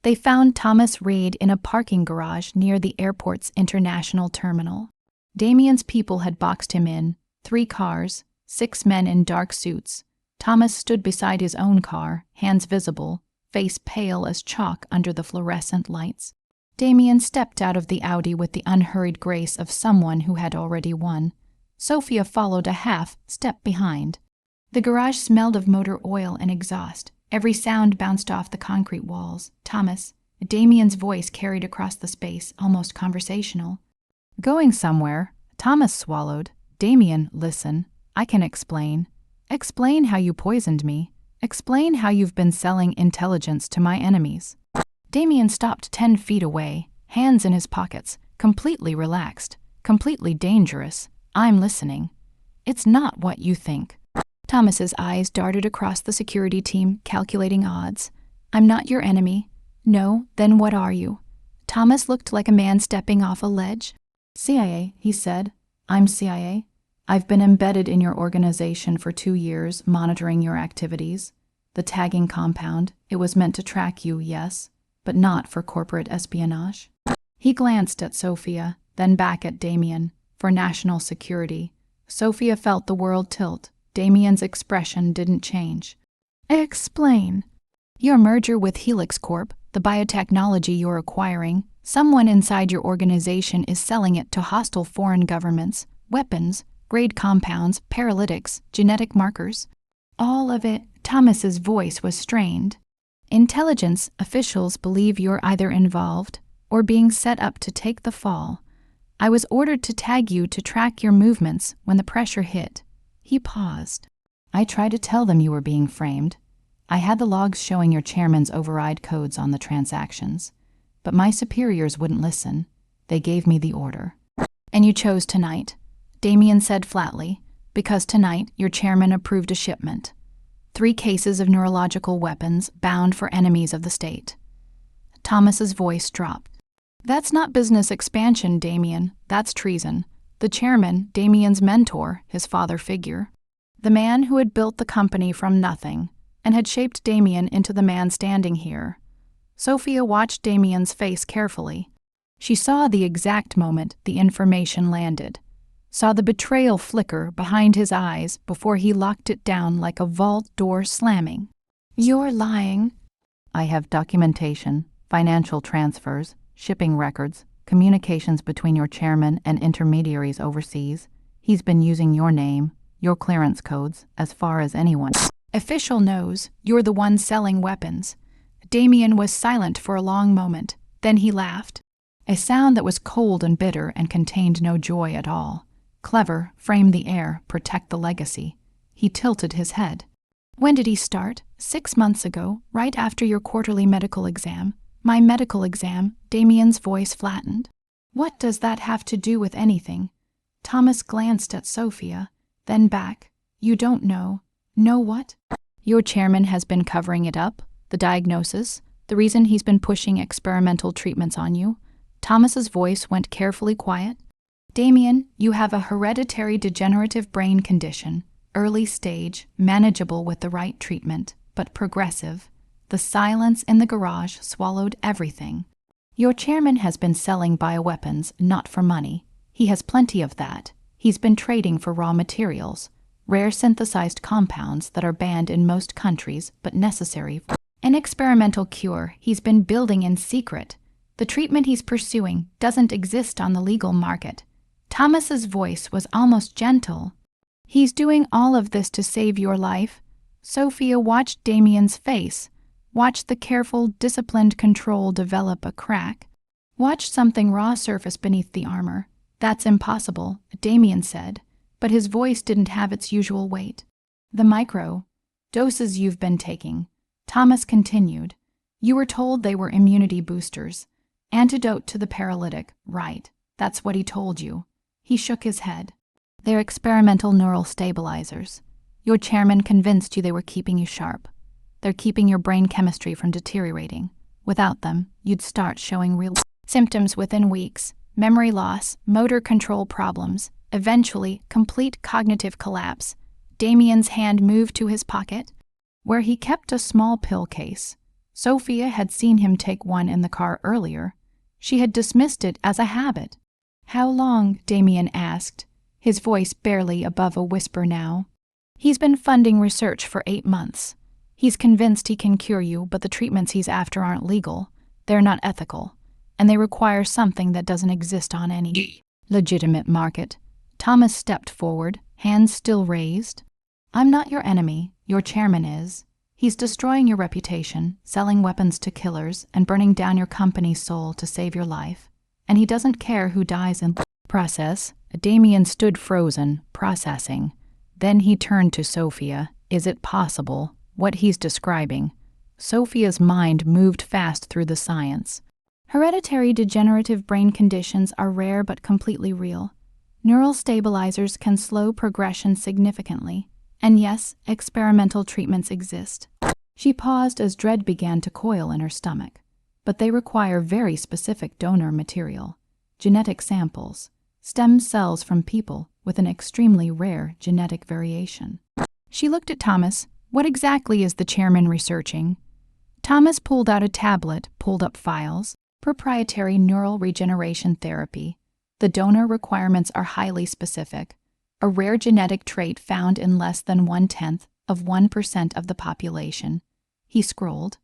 Speaker 1: They found Thomas Reid in a parking garage near the airport's international terminal. Damien's people had boxed him in, 3 cars, 6 men in dark suits. Thomas stood beside his own car, hands visible, face pale as chalk under the fluorescent lights. Damien stepped out of the Audi with the unhurried grace of someone who had already won. Sophia followed a half-step behind. The garage smelled of motor oil and exhaust. Every sound bounced off the concrete walls. Thomas, Damien's voice carried across the space, almost conversational. Going somewhere, Thomas swallowed. Damien, listen. I can explain. Explain how you poisoned me. Explain how you've been selling intelligence to my enemies. Damien stopped 10 feet away, hands in his pockets, completely relaxed, completely dangerous. I'm listening. It's not what you think. Thomas's eyes darted across the security team, calculating odds. I'm not your enemy. No, then what are you? Thomas looked like a man stepping off a ledge. CIA, he said. I'm CIA. I've been embedded in your organization for 2 years, monitoring your activities. The tagging compound, it was meant to track you, yes, but not for corporate espionage. He glanced at Sophia, then back at Damien, for national security. Sophia felt the world tilt. Damien's expression didn't change. Explain. Your merger with Helix Corp, the biotechnology you're acquiring, someone inside your organization is selling it to hostile foreign governments, weapons, grade compounds, paralytics, genetic markers. All of it. Thomas's voice was strained. Intelligence officials believe you're either involved or being set up to take the fall. I was ordered to tag you to track your movements when the pressure hit. He paused. I tried to tell them you were being framed. I had the logs showing your chairman's override codes on the transactions. But my superiors wouldn't listen. They gave me the order. And you chose tonight, Damien said flatly, because tonight your chairman approved a shipment. 3 cases of neurological weapons bound for enemies of the state. Thomas's voice dropped. That's not business expansion, Damien. That's treason. The chairman, Damien's mentor, his father figure. The man who had built the company from nothing and had shaped Damien into the man standing here. Sophia watched Damien's face carefully. She saw the exact moment the information landed. Saw the betrayal flicker behind his eyes before he locked it down like a vault door slamming. You're lying. I have documentation, financial transfers, shipping records, communications between your chairman and intermediaries overseas. He's been using your name, your clearance codes, as far as anyone. Official knows you're the one selling weapons. Damien was silent for a long moment. Then he laughed. A sound that was cold and bitter and contained no joy at all. Clever, frame the air, protect the legacy. He tilted his head. When did he start? 6 months ago, right after your quarterly medical exam. My medical exam, Damien's voice flattened. What does that have to do with anything? Thomas glanced at Sophia, then back. You don't know. Know what? Your chairman has been covering it up, the diagnosis, the reason he's been pushing experimental treatments on you. Thomas's voice went carefully quiet. Damien, you have a hereditary degenerative brain condition, early stage, manageable with the right treatment, but progressive. The silence in the garage swallowed everything. Your chairman has been selling bioweapons, not for money. He has plenty of that. He's been trading for raw materials, rare synthesized compounds that are banned in most countries but necessary. An experimental cure he's been building in secret. The treatment he's pursuing doesn't exist on the legal market. Thomas's voice was almost gentle. He's doing all of this to save your life. Sophia watched Damien's face, watched the careful, disciplined control develop a crack, watched something raw surface beneath the armor. That's impossible, Damien said. but his voice didn't have its usual weight. The micro doses you've been taking, Thomas continued. You were told they were immunity boosters. Antidote to the paralytic, right? That's what he told you. He shook his head. They're experimental neural stabilizers. Your chairman convinced you they were keeping you sharp. They're keeping your brain chemistry from deteriorating. Without them, you'd start showing real symptoms within weeks: memory loss, motor control problems, eventually complete cognitive collapse. Damien's hand moved to his pocket, where he kept a small pill case. Sophia had seen him take one in the car earlier. She had dismissed it as a habit. How long? Damien asked, his voice barely above a whisper now. He's been funding research for 8 months. He's convinced he can cure you, but the treatments he's after aren't legal. They're not ethical, and they require something that doesn't exist on any legitimate market. Thomas stepped forward, hands still raised. I'm not your enemy. Your chairman is. He's destroying your reputation, selling weapons to killers, and burning down your company's soul to save your life. And he doesn't care who dies in the process. Damien stood frozen, processing. Then he turned to Sophia. Is it possible? What he's describing. Sophia's mind moved fast through the science. Hereditary degenerative brain conditions are rare but completely real. Neural stabilizers can slow progression significantly. And yes, experimental treatments exist. She paused as dread began to coil in her stomach. But they require very specific donor material. Genetic samples. Stem cells from people with an extremely rare genetic variation. She looked at Thomas. What exactly is the chairman researching? Thomas pulled out a tablet, pulled up files. Proprietary neural regeneration therapy. The donor requirements are highly specific. A rare genetic trait found in less than 0.1% of the population. He scrolled.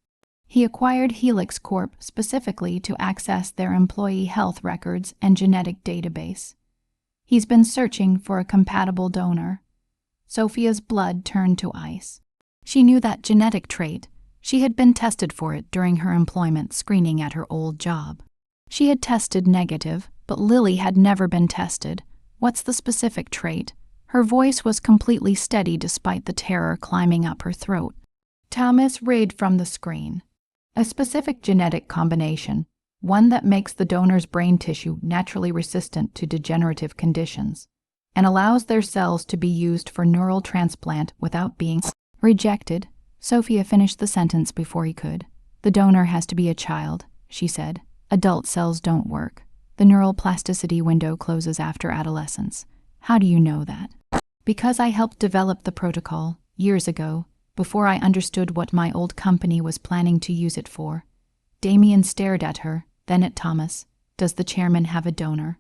Speaker 1: He acquired Helix Corp specifically to access their employee health records and genetic database. He's been searching for a compatible donor. Sophia's blood turned to ice. She knew that genetic trait. She had been tested for it during her employment screening at her old job. She had tested negative, but Lily had never been tested. What's the specific trait? Her voice was completely steady despite the terror climbing up her throat. Thomas read from the screen. A specific genetic combination, one that makes the donor's brain tissue naturally resistant to degenerative conditions, and allows their cells to be used for neural transplant without being rejected. Sophia finished the sentence before he could. The donor has to be a child, she said. Adult cells don't work. The neural plasticity window closes after adolescence. How do you know that? Because I helped develop the protocol years ago, before I understood what my old company was planning to use it for. Damien stared at her, then at Thomas. Does the chairman have a donor?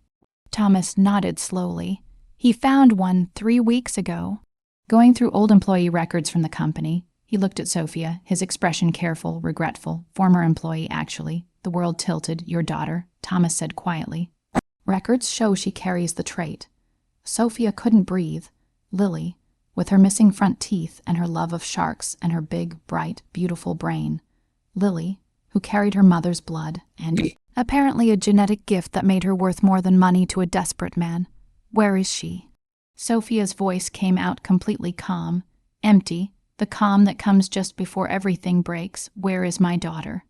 Speaker 1: Thomas nodded slowly. He found one 3 weeks ago. Going through old employee records from the company, he looked at Sophia, his expression careful, regretful. Former employee, actually. The world tilted. Your daughter, Thomas said quietly. Records show she carries the trait. Sophia couldn't breathe. Lily, with her missing front teeth and her love of sharks and her big, bright, beautiful brain. Lily, who carried her mother's blood and apparently a genetic gift that made her worth more than money to a desperate man. Where is she? Sophia's voice came out completely calm, empty, the calm that comes just before everything breaks. Where is my daughter?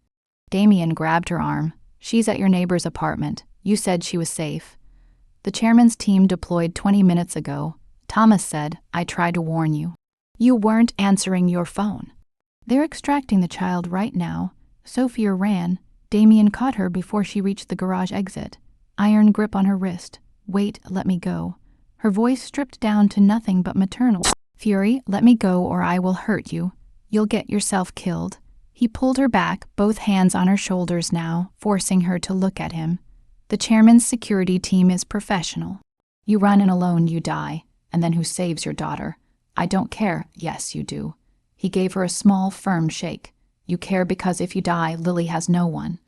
Speaker 1: Damien grabbed her arm. She's at your neighbor's apartment. You said she was safe. The chairman's team deployed 20 minutes ago. Thomas said, I tried to warn you. You weren't answering your phone. They're extracting the child right now. Sophia ran. Damien caught her before she reached the garage exit. Iron grip on her wrist. Wait, let me go. Her voice stripped down to nothing but maternal fury. Let me go or I will hurt you. You'll get yourself killed. He pulled her back, both hands on her shoulders now, forcing her to look at him. The chairman's security team is professional. You run in alone, you die. And then who saves your daughter? I don't care. Yes, you do. He gave her a small, firm shake. You care because if you die, Lily has no one.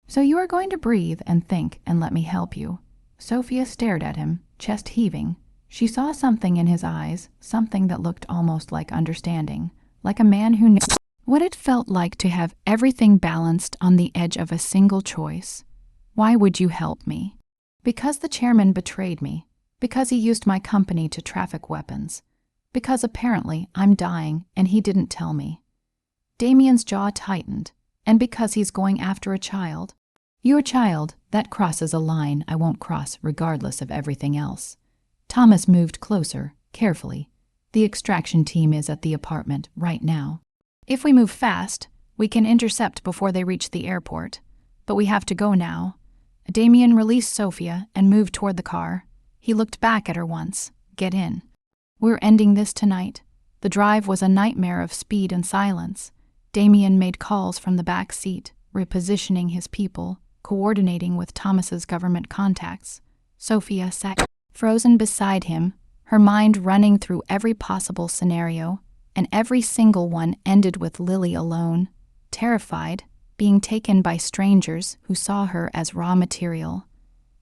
Speaker 1: So you are going to breathe and think and let me help you. Sophia stared at him, chest heaving. She saw something in his eyes, something that looked almost like understanding, like a man who knew what it felt like to have everything balanced on the edge of a single choice. Why would you help me? Because the chairman betrayed me. Because he used my company to traffic weapons. Because apparently I'm dying and he didn't tell me. Damien's jaw tightened. And because he's going after a child. Your child, that crosses a line I won't cross regardless of everything else. Thomas moved closer, carefully. The extraction team is at the apartment right now. If we move fast, we can intercept before they reach the airport. But we have to go now. Damien released Sophia and moved toward the car. He looked back at her once. Get in. We're ending this tonight. The drive was a nightmare of speed and silence. Damien made calls from the back seat, repositioning his people, coordinating with Thomas's government contacts. Sophia sat frozen beside him, her mind running through every possible scenario, and every single one ended with Lily alone, terrified, being taken by strangers who saw her as raw material.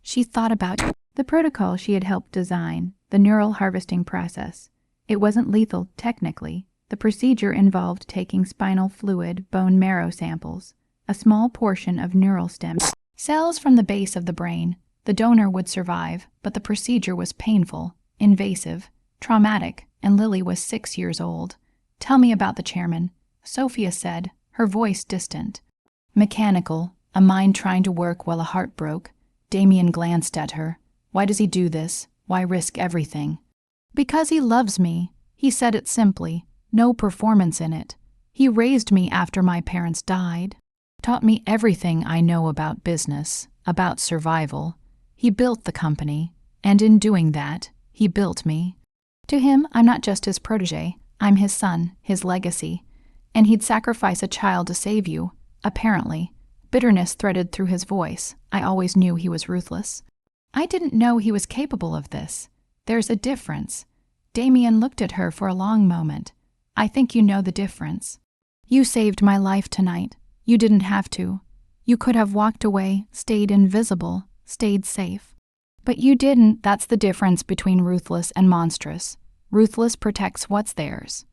Speaker 1: She thought about the protocol she had helped design, the neural harvesting process. It wasn't lethal technically. The procedure involved taking spinal fluid, bone marrow samples, a small portion of neural stem cells from the base of the brain. The donor would survive, but the procedure was painful, invasive, traumatic, and Lily was 6 years old. Tell me about the chairman, Sophia said, her voice distant. Mechanical, a mind trying to work while a heart broke. Damien glanced at her. Why does he do this? Why risk everything? Because he loves me. He said it simply. No performance in it. He raised me after my parents died. Taught me everything I know about business, about survival. He built the company, and in doing that, he built me. To him, I'm not just his protege. I'm his son, his legacy. And he'd sacrifice a child to save you, apparently. Bitterness threaded through his voice. I always knew he was ruthless. I didn't know he was capable of this. There's a difference. Damien looked at her for a long moment. I think you know the difference. You saved my life tonight. You didn't have to. You could have walked away, stayed invisible, stayed safe. But you didn't. That's the difference between ruthless and monstrous. Ruthless protects what's theirs.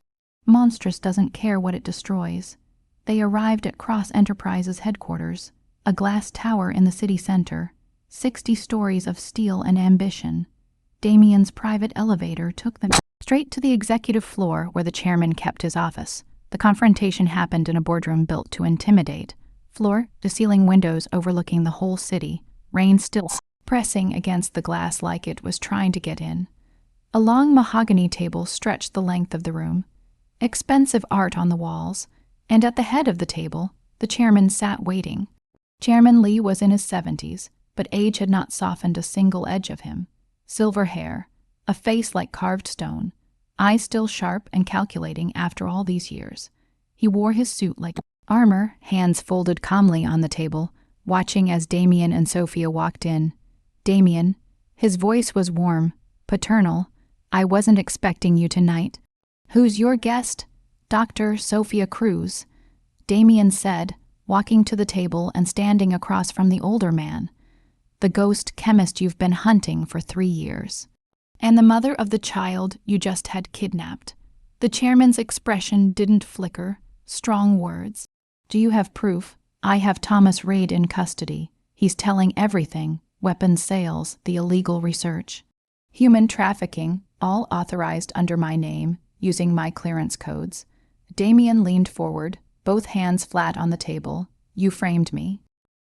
Speaker 1: Monstrous doesn't care what it destroys. They arrived at Cross Enterprises headquarters, a glass tower in the city center, 60 stories of steel and ambition. Damien's private elevator took them straight to the executive floor where the chairman kept his office. The confrontation happened in a boardroom built to intimidate. Floor-to-ceiling windows overlooking the whole city, rain still pressing against the glass like it was trying to get in. A long mahogany table stretched the length of the room. Expensive art on the walls, and at the head of the table, the chairman sat waiting. Chairman Lee was in his 70s, but age had not softened a single edge of him. Silver hair, a face like carved stone, eyes still sharp and calculating after all these years. He wore his suit like armor, hands folded calmly on the table, watching as Damien and Sophia walked in. Damien, his voice was warm, paternal. I wasn't expecting you tonight. Who's your guest? Dr. Sophia Cruz, Damien said, walking to the table and standing across from the older man. The ghost chemist you've been hunting for 3 years. And the mother of the child you just had kidnapped. The chairman's expression didn't flicker. Strong words. Do you have proof? I have Thomas Reid in custody. He's telling everything. Weapons sales, the illegal research. Human trafficking, all authorized under my name, using my clearance codes. Damien leaned forward, both hands flat on the table. You framed me.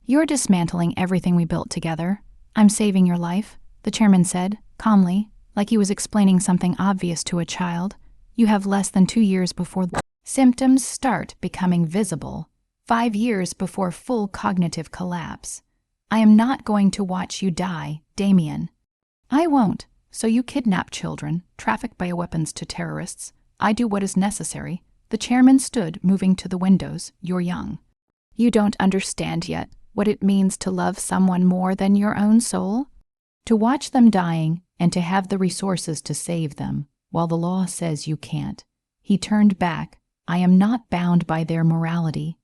Speaker 1: You're dismantling everything we built together. I'm saving your life, the chairman said, calmly, like he was explaining something obvious to a child. You have less than 2 years before the symptoms start becoming visible. 5 years before full cognitive collapse. I am not going to watch you die, Damien. I won't. So you kidnap children, traffic bioweapons to terrorists. I do what is necessary. The chairman stood, moving to the windows. You're young. You don't understand yet what it means to love someone more than your own soul. To watch them dying and to have the resources to save them, while the law says you can't. He turned back. I am not bound by their morality.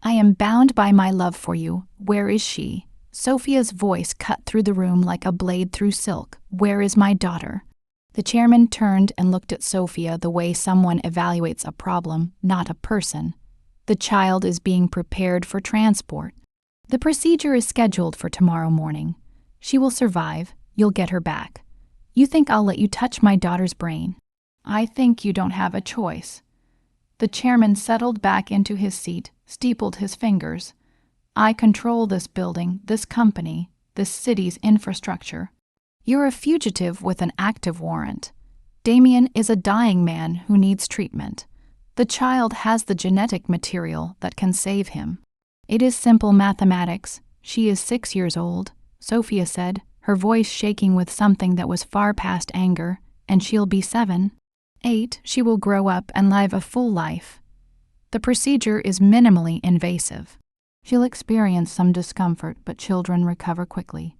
Speaker 1: I am bound by my love for you. Where is she? Sophia's voice cut through the room like a blade through silk. Where is my daughter? The chairman turned and looked at Sophia the way someone evaluates a problem, not a person. The child is being prepared for transport. The procedure is scheduled for tomorrow morning. She will survive. You'll get her back. You think I'll let you touch my daughter's brain? I think you don't have a choice. The chairman settled back into his seat, steepled his fingers. I control this building, this company, this city's infrastructure. You're a fugitive with an active warrant. Damien is a dying man who needs treatment. The child has the genetic material that can save him. It is simple mathematics. She is 6 years old, Sophia said, her voice shaking with something that was far past anger, and she'll be 7. 8, she will grow up and live a full life. The procedure is minimally invasive. She'll experience some discomfort, but children recover quickly.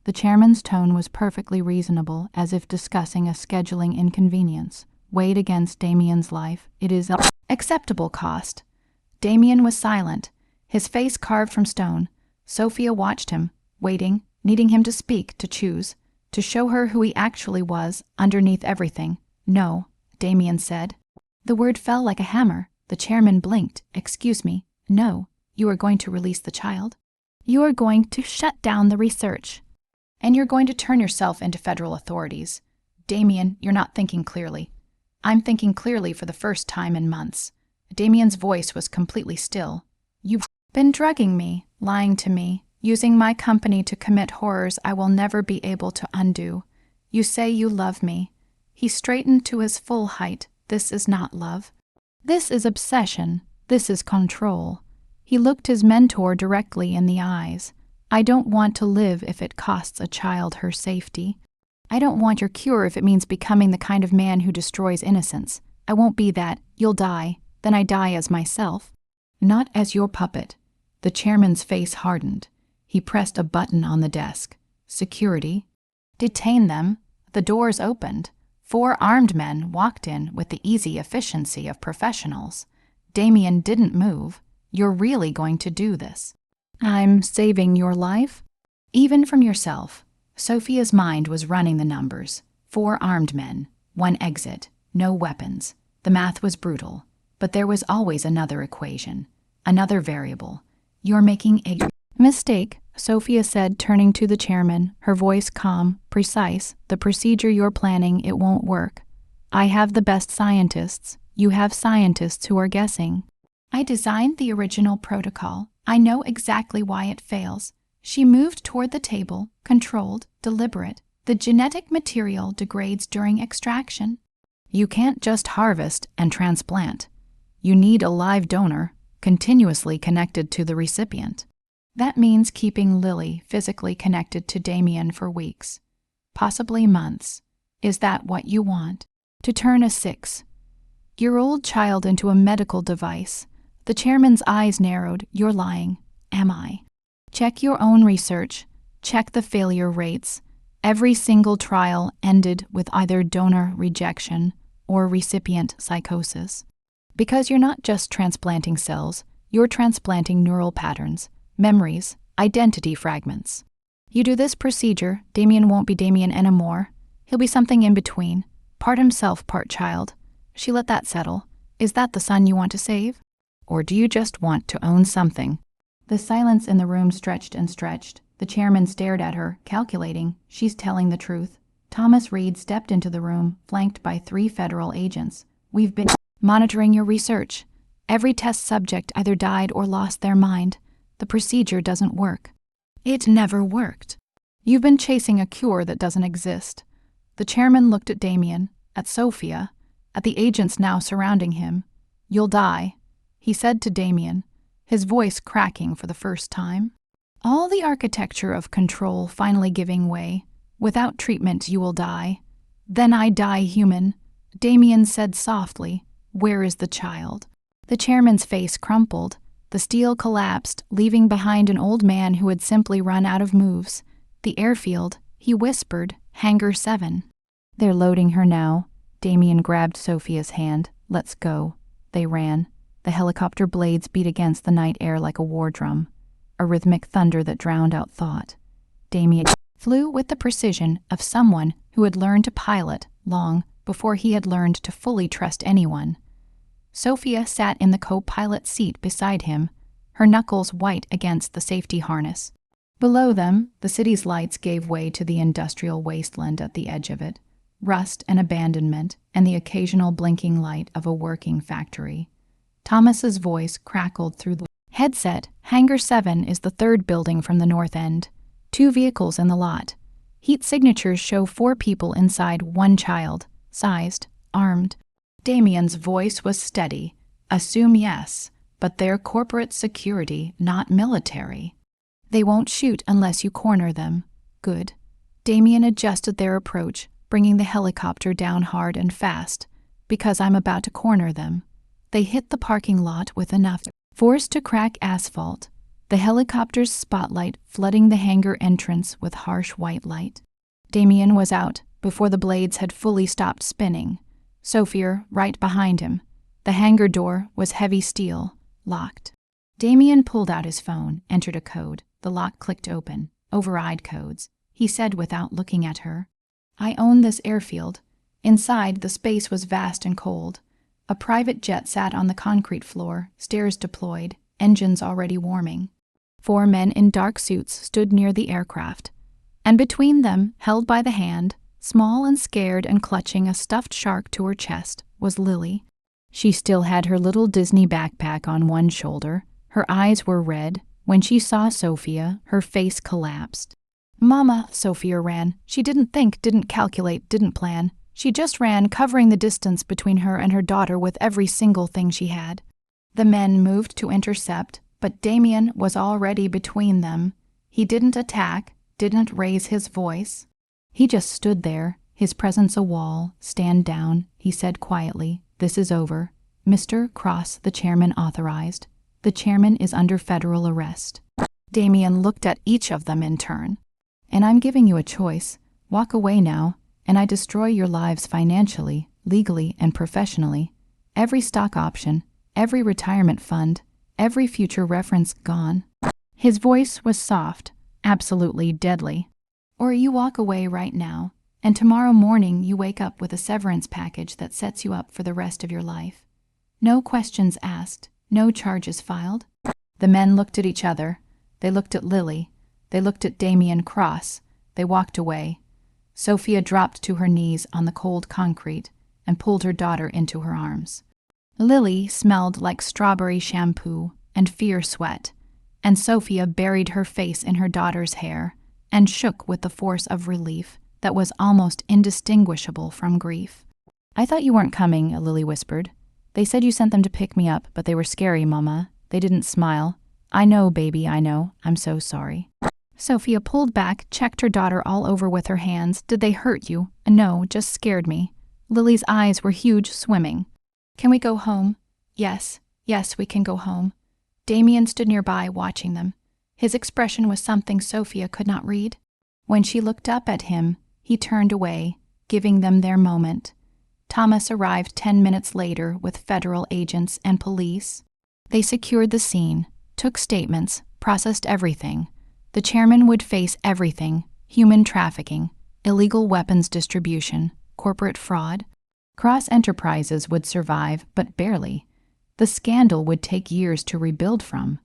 Speaker 1: The chairman's tone was perfectly reasonable, as if discussing a scheduling inconvenience. Weighed against Damien's life, it is an acceptable cost. Damien was silent, his face carved from stone. Sophia watched him, waiting, needing him to speak, to choose, to show her who he actually was underneath everything. No, Damien said. The word fell like a hammer. The chairman blinked. Excuse me, no, you are going to release the child? You are going to shut down the research. And you're going to turn yourself into federal authorities. Damien, you're not thinking clearly. I'm thinking clearly for the first time in months. Damien's voice was completely still. You've been drugging me, lying to me, using my company to commit horrors I will never be able to undo. You say you love me. He straightened to his full height. This is not love. This is obsession. This is control. He looked his mentor directly in the eyes. I don't want to live if it costs a child her safety. I don't want your cure if it means becoming the kind of man who destroys innocence. I won't be that. You'll die. Then I die as myself. Not as your puppet. The chairman's face hardened. He pressed a button on the desk. Security. Detain them. The doors opened. 4 armed men walked in with the easy efficiency of professionals. Damien didn't move. You're really going to do this? I'm saving your life? Even from yourself. Sophia's mind was running the numbers. 4 armed men, 1 exit, no weapons. The math was brutal, but there was always another equation, another variable. You're making a mistake, Sophia said, turning to the chairman, her voice calm, precise. The procedure you're planning, it won't work. I have the best scientists. You have scientists who are guessing. I designed the original protocol. I know exactly why it fails. She moved toward the table, controlled, deliberate. The genetic material degrades during extraction. You can't just harvest and transplant. You need a live donor, continuously connected to the recipient. That means keeping Lily physically connected to Damien for weeks, possibly months. Is that what you want? To turn a 6-year-old child into a medical device? The chairman's eyes narrowed. You're lying. Am I? Check your own research. Check the failure rates. Every single trial ended with either donor rejection or recipient psychosis. Because you're not just transplanting cells, you're transplanting neural patterns, memories, identity fragments. You do this procedure, Damien won't be Damien anymore. He'll be something in between, part himself, part child. She let that settle. Is that the son you want to save? Or do you just want to own something? The silence in the room stretched and stretched. The chairman stared at her, calculating. She's telling the truth. Thomas Reed stepped into the room, flanked by 3 federal agents. We've been monitoring your research. Every test subject either died or lost their mind. The procedure doesn't work. It never worked. You've been chasing a cure that doesn't exist. The chairman looked at Damien, at Sophia, at the agents now surrounding him. You'll die, he said to Damien, his voice cracking for the first time. All the architecture of control finally giving way. Without treatment, you will die. Then I die human, Damien said softly. Where is the child? The chairman's face crumpled. The steel collapsed, leaving behind an old man who had simply run out of moves. The airfield, he whispered, Hangar 7. They're loading her now. Damien grabbed Sophia's hand. Let's go. They ran. The helicopter blades beat against the night air like a war drum, a rhythmic thunder that drowned out thought. Damien flew with the precision of someone who had learned to pilot long before he had learned to fully trust anyone. Sophia sat in the co-pilot seat beside him, her knuckles white against the safety harness. Below them, the city's lights gave way to the industrial wasteland at the edge of it. rust and abandonment, and the occasional blinking light of a working factory. Thomas's voice crackled through the headset. Hangar 7 is the third building from the north end. 2 vehicles in the lot. Heat signatures show 4 people inside, 1 child, sized, armed. Damien's voice was steady. Assume yes, but they're corporate security, not military. They won't shoot unless you corner them. Good. Damien adjusted their approach, bringing the helicopter down hard and fast, because I'm about to corner them. They hit the parking lot with enough force to crack asphalt, the helicopter's spotlight flooding the hangar entrance with harsh white light. Damien was out before the blades had fully stopped spinning. Sophia right behind him. The hangar door was heavy steel, locked. Damien pulled out his phone, entered a code. The lock clicked open. Override codes. He said without looking at her. I own this airfield. Inside, the space was vast and cold. A private jet sat on the concrete floor, stairs deployed, engines already warming. 4 men in dark suits stood near the aircraft. And between them, held by the hand, small and scared and clutching a stuffed shark to her chest, was Lily. She still had her little Disney backpack on one shoulder. Her eyes were red. When she saw Sophia, her face collapsed. Mama, Sophia ran. She didn't think, didn't calculate, didn't plan. She just ran, covering the distance between her and her daughter with every single thing she had. The men moved to intercept, but Damien was already between them. He didn't attack, didn't raise his voice. He just stood there, his presence a wall. Stand down, he said quietly. This is over. Mr. Cross, the chairman authorized. The chairman is under federal arrest. Damien looked at each of them in turn. And I'm giving you a choice. Walk away now, and I destroy your lives financially, legally, and professionally. Every stock option, every retirement fund, every future reference gone. His voice was soft, absolutely deadly. Or you walk away right now, and tomorrow morning you wake up with a severance package that sets you up for the rest of your life. No questions asked, no charges filed. The men looked at each other. They looked at Lily. They looked at Damien Cross. They walked away. Sophia dropped to her knees on the cold concrete and pulled her daughter into her arms. Lily smelled like strawberry shampoo and fear sweat, and Sophia buried her face in her daughter's hair and shook with the force of relief that was almost indistinguishable from grief. I thought you weren't coming, Lily whispered. They said you sent them to pick me up, but they were scary, Mama. They didn't smile. I know, baby, I know. I'm so sorry. Sophia pulled back, checked her daughter all over with her hands. Did they hurt you? No, just scared me. Lily's eyes were huge, swimming. Can we go home? Yes, we can go home. Damien stood nearby, watching them. His expression was something Sophia could not read. When she looked up at him, he turned away, giving them their moment. Thomas arrived 10 minutes later with federal agents and police. They secured the scene, took statements, processed everything. The chairman would face everything: human trafficking, illegal weapons distribution, corporate fraud. Cross Enterprises would survive, but barely. The scandal would take years to rebuild from.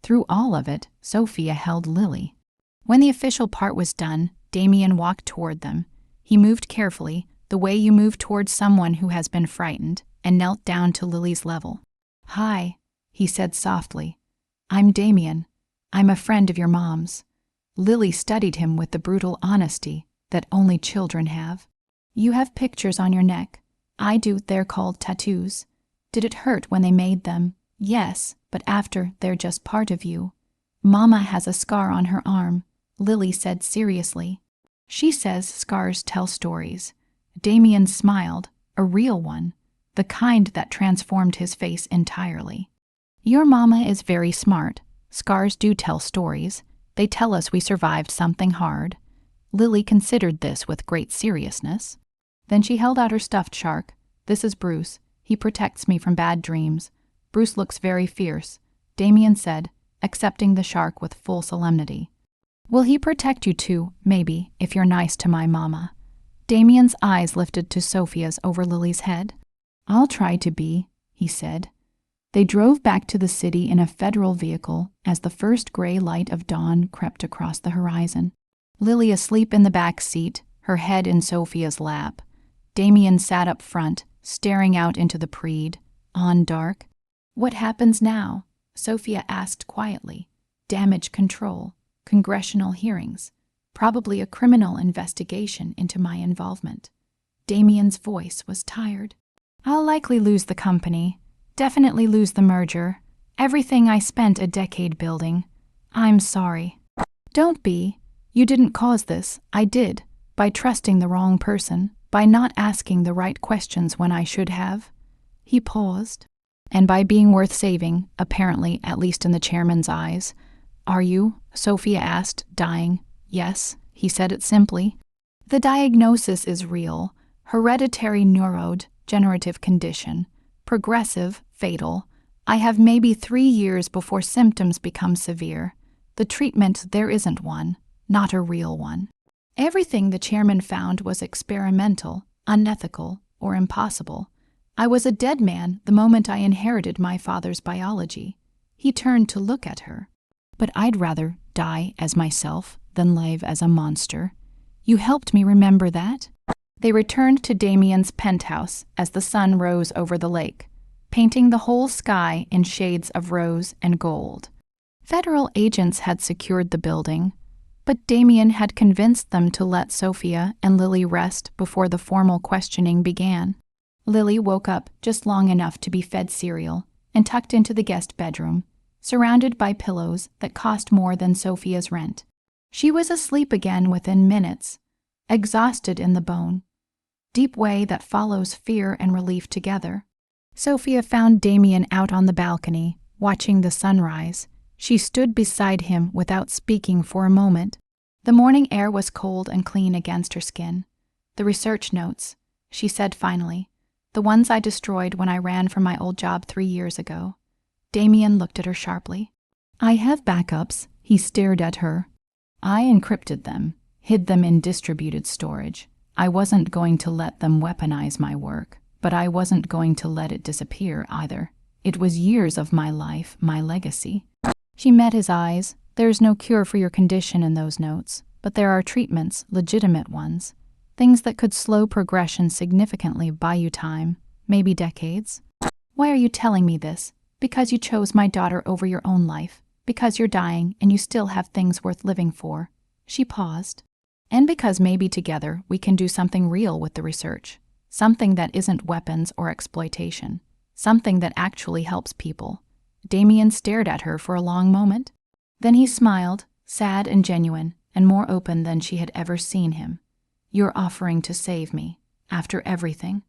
Speaker 1: Through all of it, Sophia held Lily. When the official part was done, Damien walked toward them. He moved carefully, the way you move towards someone who has been frightened, and knelt down to Lily's level. Hi, he said softly. I'm Damien. I'm a friend of your mom's. Lily studied him with the brutal honesty that only children have. You have pictures on your neck. I do. They're called tattoos. Did it hurt when they made them? Yes, but after, they're just part of you. Mama has a scar on her arm, Lily said seriously. She says scars tell stories. Damien smiled, a real one, the kind that transformed his face entirely. Your mama is very smart. Scars do tell stories. They tell us we survived something hard. Lily considered this with great seriousness. Then she held out her stuffed shark. This is Bruce. He protects me from bad dreams. Bruce looks very fierce, Damien said, accepting the shark with full solemnity. Will he protect you too, maybe, if you're nice to my mama? Damien's eyes lifted to Sophia's over Lily's head. I'll try to be, he said. They drove back to the city in a federal vehicle as the first gray light of dawn crept across the horizon. Lily asleep in the back seat, her head in Sophia's lap. Damien sat up front, staring out into the preed, on dark. "What happens now?" Sophia asked quietly. "Damage control, congressional hearings, probably a criminal investigation into my involvement." Damien's voice was tired. "I'll likely lose the company, definitely lose the merger, everything I spent a decade building. I'm sorry." "Don't be. You didn't cause this. I did, by trusting the wrong person, by not asking the right questions when I should have." He paused. "And by being worth saving, apparently, at least in the chairman's eyes." "Are you?" Sophia asked, dying. "Yes," he said it simply. "The diagnosis is real. Hereditary neurodegenerative condition. Progressive, fatal. I have maybe 3 years before symptoms become severe. The treatment, there isn't one, not a real one." Everything the chairman found was experimental, unethical, or impossible. I was a dead man the moment I inherited my father's biology. He turned to look at her. "But I'd rather die as myself than live as a monster. You helped me remember that." They returned to Damien's penthouse as the sun rose over the lake, painting the whole sky in shades of rose and gold. Federal agents had secured the building, but Damien had convinced them to let Sophia and Lily rest before the formal questioning began. Lily woke up just long enough to be fed cereal and tucked into the guest bedroom, surrounded by pillows that cost more than Sophia's rent. She was asleep again within minutes, exhausted in the bone, deep way that follows fear and relief together. Sophia found Damien out on the balcony, watching the sunrise. She stood beside him without speaking for a moment. The morning air was cold and clean against her skin. "The research notes," she said finally. "The ones I destroyed when I ran from my old job 3 years ago." Damien looked at her sharply. "I have backups." He stared at her. "I encrypted them, hid them in distributed storage. I wasn't going to let them weaponize my work, but I wasn't going to let it disappear either. It was years of my life, my legacy." She met his eyes. "There's no cure for your condition in those notes, but there are treatments, legitimate ones. Things that could slow progression significantly, buy you time, maybe decades." "Why are you telling me this? Because you chose my daughter over your own life, because you're dying and you still have things worth living for." She paused. "And because maybe together we can do something real with the research, something that isn't weapons or exploitation, something that actually helps people." Damien stared at her for a long moment. Then he smiled, sad and genuine, and more open than she had ever seen him. "You're offering to save me, after everything."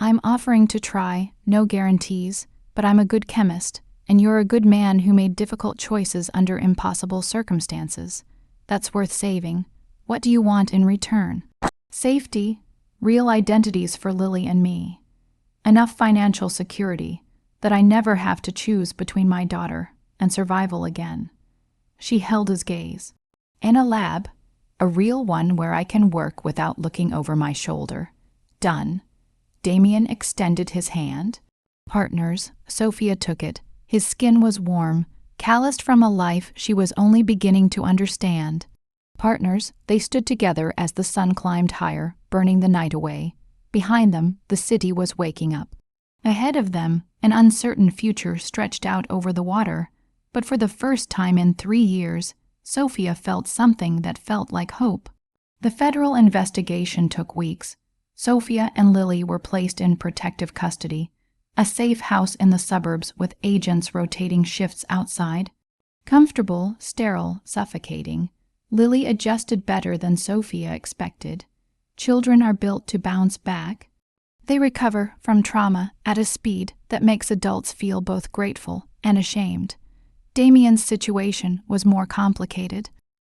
Speaker 1: "I'm offering to try, no guarantees, but I'm a good chemist, and you're a good man who made difficult choices under impossible circumstances. That's worth saving. What do you want in return?" "Safety, real identities for Lily and me. Enough financial security that I never have to choose between my daughter and survival again." She held his gaze. "And a lab, a real one where I can work without looking over my shoulder. Done." Damien extended his hand. "Partners." Sophia took it. His skin was warm, calloused from a life she was only beginning to understand. Partners, they stood together as the sun climbed higher, burning the night away. Behind them, the city was waking up. Ahead of them, an uncertain future stretched out over the water, but for the first time in 3 years, Sophia felt something that felt like hope. The federal investigation took weeks. Sophia and Lily were placed in protective custody, a safe house in the suburbs with agents rotating shifts outside. Comfortable, sterile, suffocating, Lily adjusted better than Sophia expected. Children are built to bounce back. They recover from trauma at a speed that makes adults feel both grateful and ashamed. Damien's situation was more complicated.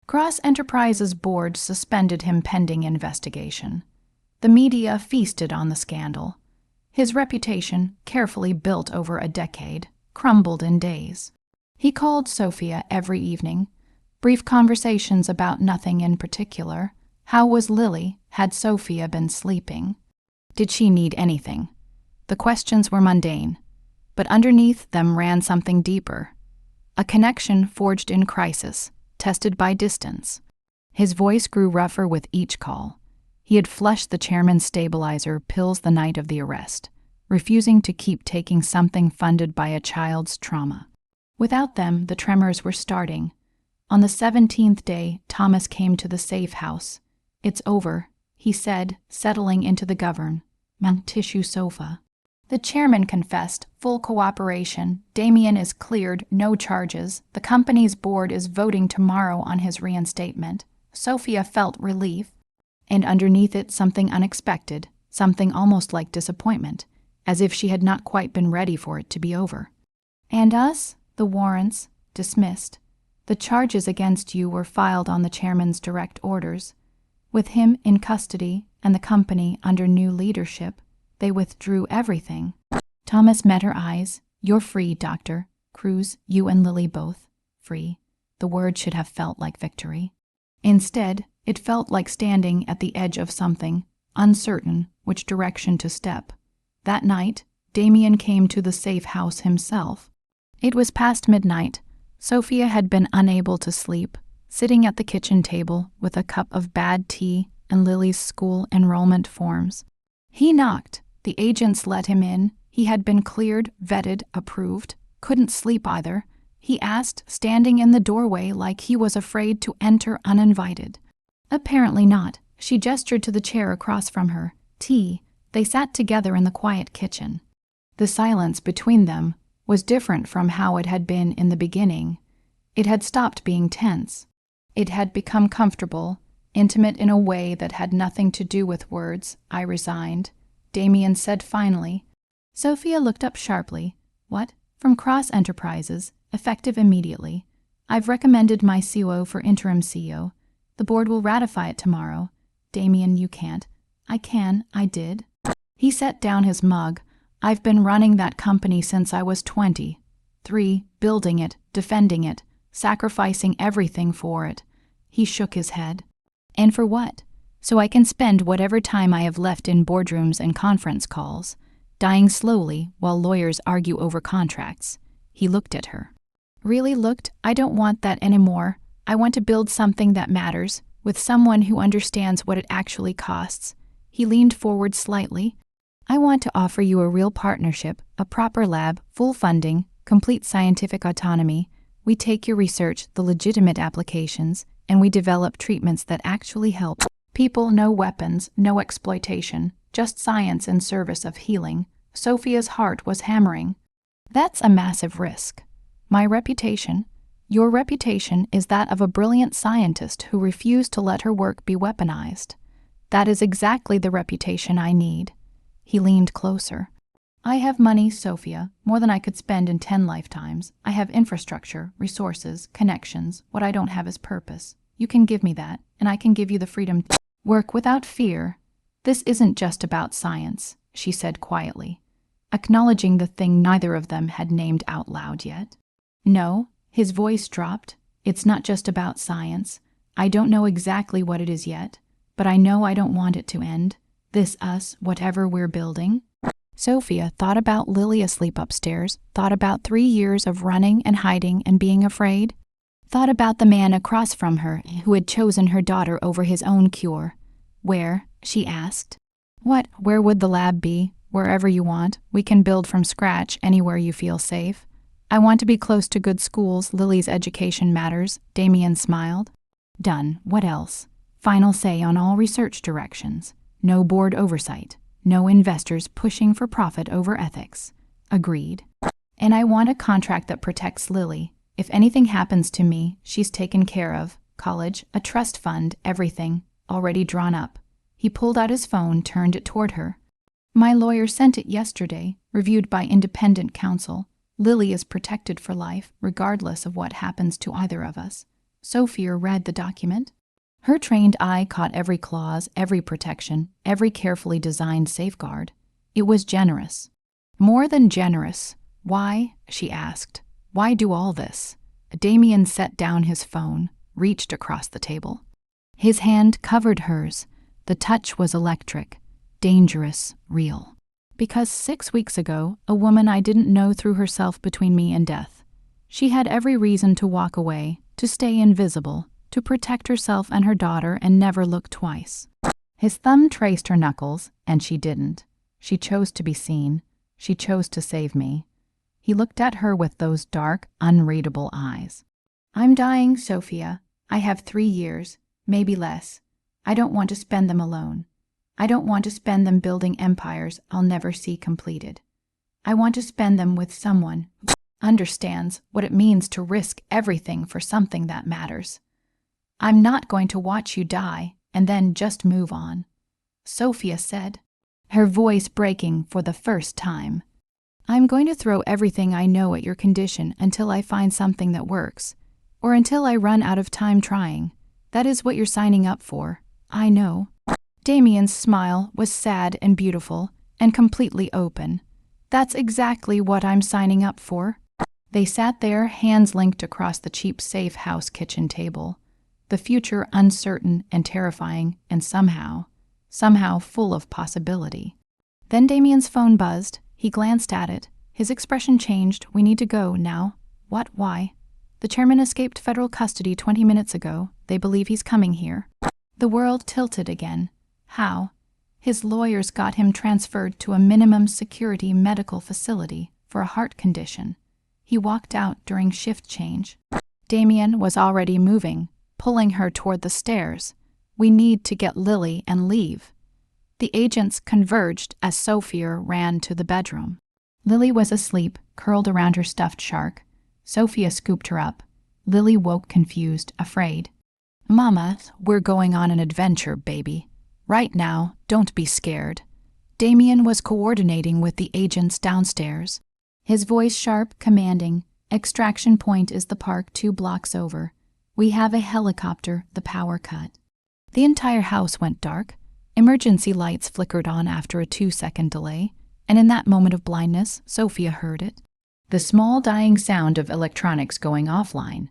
Speaker 1: Cross Enterprises' board suspended him pending investigation. The media feasted on the scandal. His reputation, carefully built over a decade, crumbled in days. He called Sophia every evening. Brief conversations about nothing in particular. How was Lily? Had Sophia been sleeping? Did she need anything? The questions were mundane, but underneath them ran something deeper. A connection forged in crisis, tested by distance. His voice grew rougher with each call. He had flushed the chairman's stabilizer pills the night of the arrest, refusing to keep taking something funded by a child's trauma. Without them, the tremors were starting. On the 17th day, Thomas came to the safe house. "It's over," he said, settling into the tissue sofa. The chairman confessed, full cooperation. Damien is cleared, no charges. The company's board is voting tomorrow on his reinstatement. Sophia felt relief, and underneath it something unexpected, something almost like disappointment, as if she had not quite been ready for it to be over. "And us?" "The warrants dismissed. The charges against you were filed on the chairman's direct orders. With him in custody and the company under new leadership, they withdrew everything." Thomas met her eyes. "You're free, Dr. Cruz, you and Lily both. Free." The word should have felt like victory. Instead, it felt like standing at the edge of something, uncertain which direction to step. That night, Damien came to the safe house himself. It was past midnight. Sophia had been unable to sleep, sitting at the kitchen table with a cup of bad tea and Lily's school enrollment forms. He knocked. The agents let him in. He had been cleared, vetted, approved. Couldn't sleep either. He asked, standing in the doorway like he was afraid to enter uninvited. Apparently not. She gestured to the chair across from her. Tea. They sat together in the quiet kitchen. The silence between them was different from how it had been in the beginning. It had stopped being tense. It had become comfortable, intimate in a way that had nothing to do with words. "I resigned," Damien said finally. Sophia looked up sharply. "What?" "From Cross Enterprises, effective immediately. I've recommended my CO for interim CEO. The board will ratify it tomorrow." "Damien, you can't." "I can. I did." He set down his mug. "I've been running that company since I was 23, building it, defending it, sacrificing everything for it." He shook his head. "And for what?" "So I can spend whatever time I have left in boardrooms and conference calls, dying slowly while lawyers argue over contracts." He looked at her. "Really looked? I don't want that anymore. I want to build something that matters, with someone who understands what it actually costs." He leaned forward slightly. "I want to offer you a real partnership, a proper lab, full funding, complete scientific autonomy. We take your research, the legitimate applications, and we develop treatments that actually help people. No weapons, no exploitation, just science in service of healing." Sophia's heart was hammering. "That's a massive risk. My reputation?" "Your reputation is that of a brilliant scientist who refused to let her work be weaponized. That is exactly the reputation I need." He leaned closer. "I have money, Sophia, more than I could spend in 10 lifetimes. I have infrastructure, resources, connections. What I don't have is purpose. You can give me that, and I can give you the freedom to work without fear." "This isn't just about science," she said quietly, acknowledging the thing neither of them had named out loud yet. "No," his voice dropped. "It's not just about science. I don't know exactly what it is yet, but I know I don't want it to end. This us, whatever we're building." Sophia thought about Lily asleep upstairs, thought about 3 years of running and hiding and being afraid, thought about the man across from her who had chosen her daughter over his own cure. "Where?" she asked. "What? Where would the lab be? Wherever you want. We can build from scratch anywhere you feel safe. I want to be close to good schools. Lily's education matters." Damien smiled. "Done. What else?" "Final say on all research directions. No board oversight. No investors pushing for profit over ethics." "Agreed." "And I want a contract that protects Lily. If anything happens to me, she's taken care of. College, a trust fund, everything, already drawn up." He pulled out his phone, turned it toward her. "My lawyer sent it yesterday, reviewed by independent counsel. Lily is protected for life, regardless of what happens to either of us." Sophia read the document. Her trained eye caught every clause, every protection, every carefully designed safeguard. It was generous. More than generous. "Why?" she asked. "Why do all this?" Damien set down his phone, reached across the table. His hand covered hers. The touch was electric, dangerous, real. "Because 6 weeks ago, a woman I didn't know threw herself between me and death. She had every reason to walk away, to stay invisible, to protect herself and her daughter and never look twice. His thumb traced her knuckles, and she didn't. She chose to be seen. She chose to save me. He looked at her with those dark, unreadable eyes. I'm dying, Sophia. I have 3 years, maybe less. I don't want to spend them alone. I don't want to spend them building empires I'll never see completed. I want to spend them with someone who understands what it means to risk everything for something that matters. I'm not going to watch you die and then just move on, Sophia said, her voice breaking for the first time. I'm going to throw everything I know at your condition until I find something that works, or until I run out of time trying. That is what you're signing up for, I know. Damien's smile was sad and beautiful and completely open. That's exactly what I'm signing up for. They sat there, hands linked across the cheap safe house kitchen table, the future uncertain and terrifying and somehow full of possibility. Then Damien's phone buzzed. He glanced at it. His expression changed. We need to go now. What? Why? The chairman escaped federal custody 20 minutes ago. They believe he's coming here. The world tilted again. How? His lawyers got him transferred to a minimum security medical facility for a heart condition. He walked out during shift change. Damien was already moving, pulling her toward the stairs. We need to get Lily and leave. The agents converged as Sophia ran to the bedroom. Lily was asleep, curled around her stuffed shark. Sophia scooped her up. Lily woke confused, afraid. Mama, we're going on an adventure, baby. Right now, don't be scared. Damien was coordinating with the agents downstairs. His voice sharp, commanding. Extraction point is the park 2 blocks over. We have a helicopter, the power cut. The entire house went dark. Emergency lights flickered on after a 2-second delay, and in that moment of blindness, Sophia heard it. The small dying sound of electronics going offline.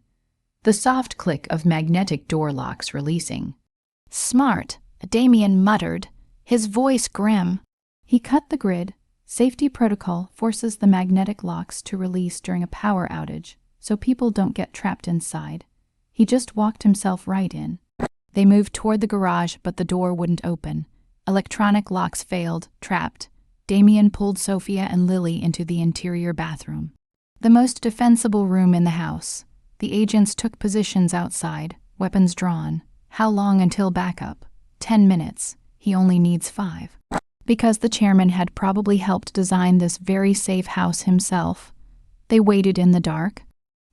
Speaker 1: The soft click of magnetic door locks releasing. Smart, Damien muttered, his voice grim. He cut the grid. Safety protocol forces the magnetic locks to release during a power outage, so people don't get trapped inside. He just walked himself right in. They moved toward the garage, but the door wouldn't open. Electronic locks failed, trapped. Damien pulled Sophia and Lily into the interior bathroom. The most defensible room in the house. The agents took positions outside, weapons drawn. How long until backup? 10 minutes. He only needs 5. Because the chairman had probably helped design this very safe house himself. They waited in the dark.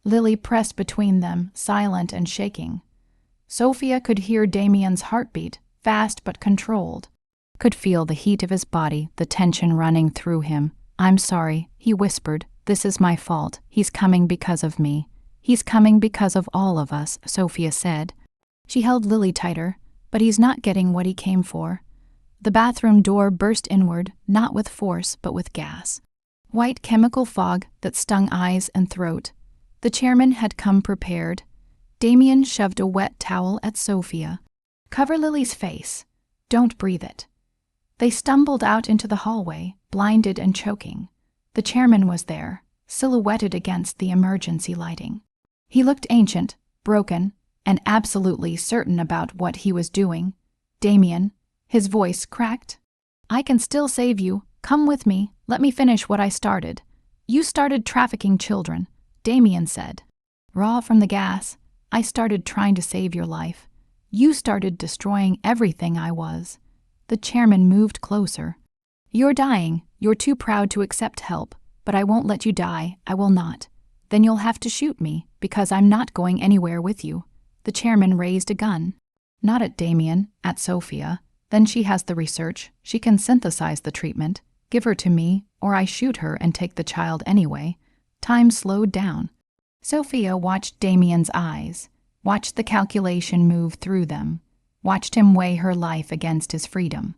Speaker 1: Lily pressed between them, silent and shaking. Sophia could hear Damien's heartbeat, fast but controlled. Could feel the heat of his body, the tension running through him. I'm sorry, he whispered. This is my fault. He's coming because of me. He's coming because of all of us, Sophia said. She held Lily tighter, but he's not getting what he came for. The bathroom door burst inward, not with force, but with gas. White chemical fog that stung eyes and throat. The chairman had come prepared. Damien shoved a wet towel at Sophia. Cover Lily's face. Don't breathe it. They stumbled out into the hallway, blinded and choking. The chairman was there, silhouetted against the emergency lighting. He looked ancient, broken, and absolutely certain about what he was doing. Damien, his voice cracked. I can still save you. Come with me. Let me finish what I started. You started trafficking children, Damien said. Raw from the gas, I started trying to save your life. You started destroying everything I was. The chairman moved closer. You're dying. You're too proud to accept help, but I won't let you die. I will not. Then you'll have to shoot me, because I'm not going anywhere with you. The chairman raised a gun. Not at Damien, at Sophia. Then she has the research. She can synthesize the treatment. Give her to me, or I shoot her and take the child anyway. Time slowed down. Sophia watched Damien's eyes, watched the calculation move through them, watched him weigh her life against his freedom.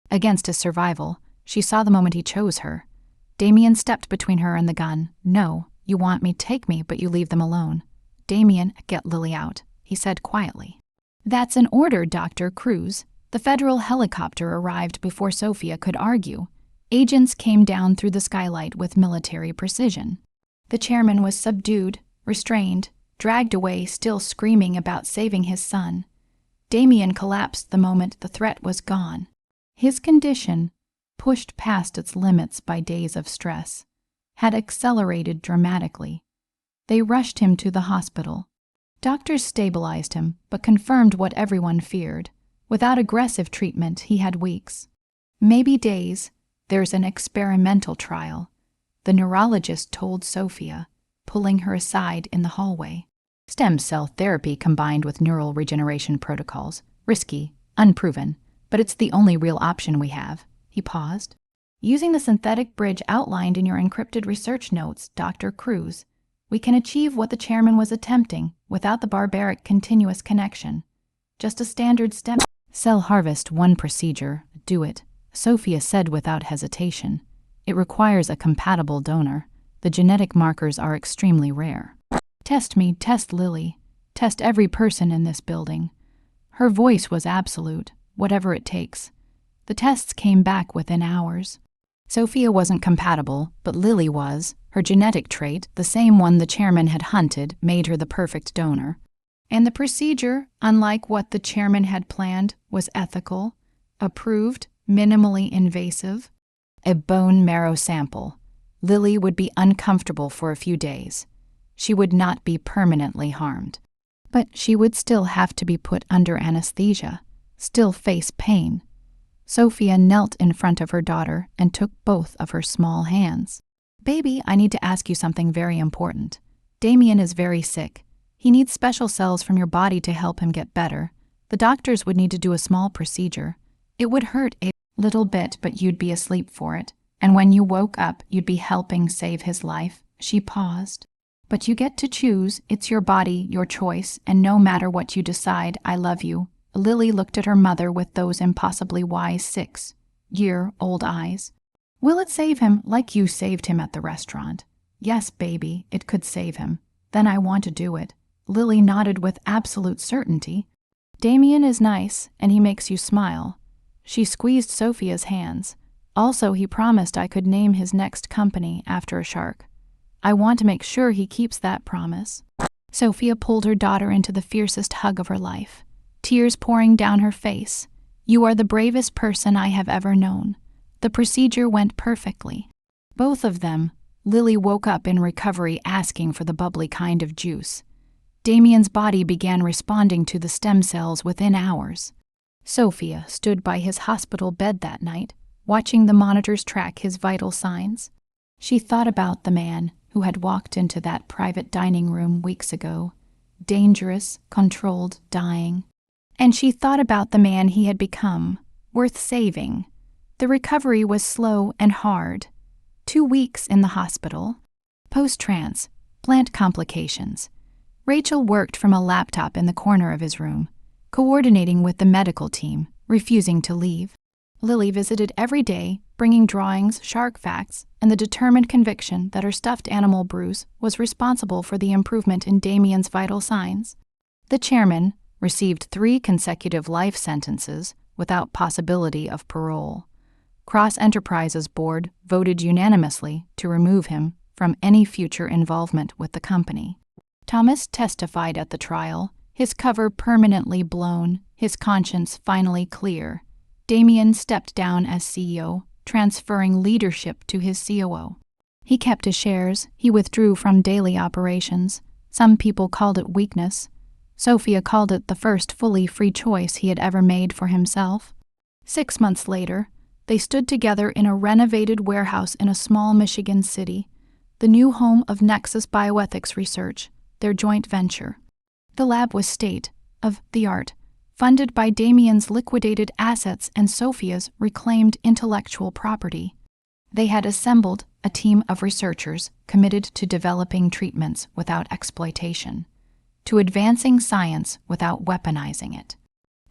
Speaker 1: Against his survival. She saw the moment he chose her. Damien stepped between her and the gun. No, you want me, take me, but you leave them alone. Damien, get Lily out, he said quietly. That's an order, Dr. Cruz. The federal helicopter arrived before Sophia could argue. Agents came down through the skylight with military precision. The chairman was subdued, restrained, dragged away, still screaming about saving his son. Damien collapsed the moment the threat was gone. His condition, pushed past its limits by days of stress, had accelerated dramatically. They rushed him to the hospital. Doctors stabilized him, but confirmed what everyone feared. Without aggressive treatment, he had weeks, maybe days. There's an experimental trial, the neurologist told Sophia, pulling her aside in the hallway. Stem cell therapy combined with neural regeneration protocols. Risky, unproven, but it's the only real option we have. He paused. Using the synthetic bridge outlined in your encrypted research notes, Dr. Cruz, we can achieve what the chairman was attempting without the barbaric continuous connection. Just a standard stem cell harvest, one procedure. Do it, Sophia said without hesitation. It requires a compatible donor. The genetic markers are extremely rare. Test me, test Lily, test every person in this building. Her voice was absolute, whatever it takes. The tests came back within hours. Sophia wasn't compatible, but Lily was. Her genetic trait, the same one the chairman had hunted, made her the perfect donor. And the procedure, unlike what the chairman had planned, was ethical, approved, minimally invasive. A bone marrow sample. Lily would be uncomfortable for a few days. She would not be permanently harmed. But she would still have to be put under anesthesia, still face pain. Sophia knelt in front of her daughter and took both of her small hands. Baby, I need to ask you something very important. Damien is very sick. He needs special cells from your body to help him get better. The doctors would need to do a small procedure. It would hurt a little bit, but you'd be asleep for it. And when you woke up, you'd be helping save his life. She paused. But you get to choose. It's your body, your choice, and no matter what you decide, I love you. Lily looked at her mother with those impossibly wise 6-year-old eyes. Will it save him like you saved him at the restaurant? Yes, baby, it could save him. Then I want to do it. Lily nodded with absolute certainty. Damien is nice, and he makes you smile. She squeezed Sophia's hands. Also, he promised I could name his next company after a shark. I want to make sure he keeps that promise. Sophia pulled her daughter into the fiercest hug of her life, tears pouring down her face. You are the bravest person I have ever known. The procedure went perfectly. Both of them. Lily woke up in recovery asking for the bubbly kind of juice. Damien's body began responding to the stem cells within hours. Sophia stood by his hospital bed that night, watching the monitors track his vital signs. She thought about the man who had walked into that private dining room weeks ago, dangerous, controlled, dying. And she thought about the man he had become, worth saving. The recovery was slow and hard. 2 weeks in the hospital. Post-trans, plant complications. Rachel worked from a laptop in the corner of his room, coordinating with the medical team, refusing to leave. Lily visited every day, bringing drawings, shark facts, and the determined conviction that her stuffed animal Bruce was responsible for the improvement in Damien's vital signs. The chairman received 3 consecutive life sentences without possibility of parole. Cross Enterprises Board voted unanimously to remove him from any future involvement with the company. Thomas testified at the trial, his cover permanently blown, his conscience finally clear. Damien stepped down as CEO, transferring leadership to his COO. He kept his shares, he withdrew from daily operations. Some people called it weakness. Sophia called it the first fully free choice he had ever made for himself. 6 months later, they stood together in a renovated warehouse in a small Michigan city, the new home of Nexus Bioethics Research, their joint venture. The lab was state-of-the-art, funded by Damien's liquidated assets and Sophia's reclaimed intellectual property. They had assembled a team of researchers committed to developing treatments without exploitation, to advancing science without weaponizing it.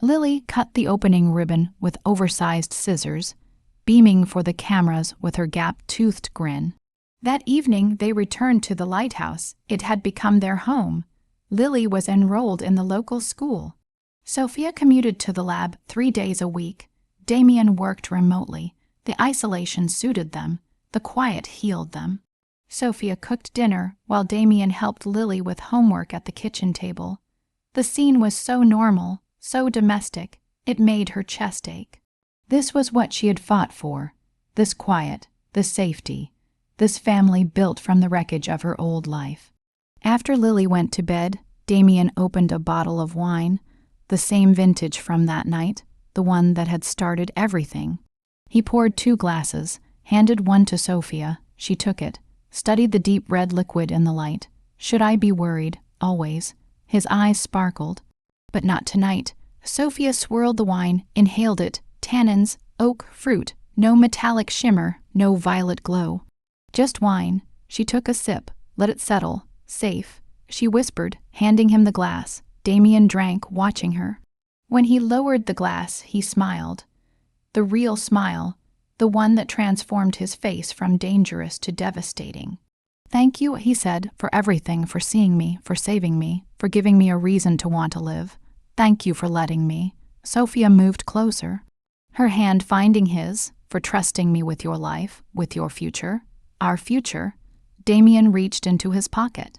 Speaker 1: Lily cut the opening ribbon with oversized scissors, beaming for the cameras with her gap-toothed grin. That evening they returned to the lighthouse. It had become their home. Lily was enrolled in the local school. Sophia commuted to the lab 3 days a week. Damien worked remotely. The isolation suited them. The quiet healed them. Sophia cooked dinner while Damien helped Lily with homework at the kitchen table. The scene was so normal, so domestic, it made her chest ache. This was what she had fought for, this quiet, this safety, this family built from the wreckage of her old life. After Lily went to bed, Damien opened a bottle of wine, the same vintage from that night, the one that had started everything. He poured 2 glasses, handed one to Sophia. She took it, studied the deep red liquid in the light. Should I be worried? Always. His eyes sparkled. But not tonight. Sophia swirled the wine, inhaled it. Tannins, oak, fruit, no metallic shimmer, no violet glow. Just wine. She took a sip, let it settle. Safe, she whispered, handing him the glass. Damien drank, watching her. When he lowered the glass, he smiled. The real smile, the one that transformed his face from dangerous to devastating. "Thank you," he said, "for everything, for seeing me, for saving me, for giving me a reason to want to live. Thank you for letting me." Sophia moved closer, her hand finding his, "for trusting me with your life, with your future, our future." Damien reached into his pocket,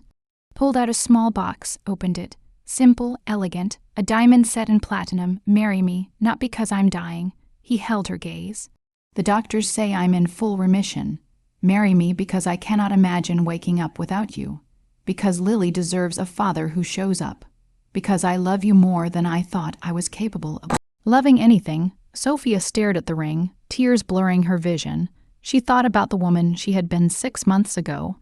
Speaker 1: pulled out a small box, opened it. Simple, elegant, a diamond set in platinum. "Marry me, not because I'm dying." He held her gaze. "The doctors say I'm in full remission. Marry me because I cannot imagine waking up without you. Because Lily deserves a father who shows up. Because I love you more than I thought I was capable of loving anything." Sophia stared at the ring, tears blurring her vision. She thought about the woman she had been 6 months ago.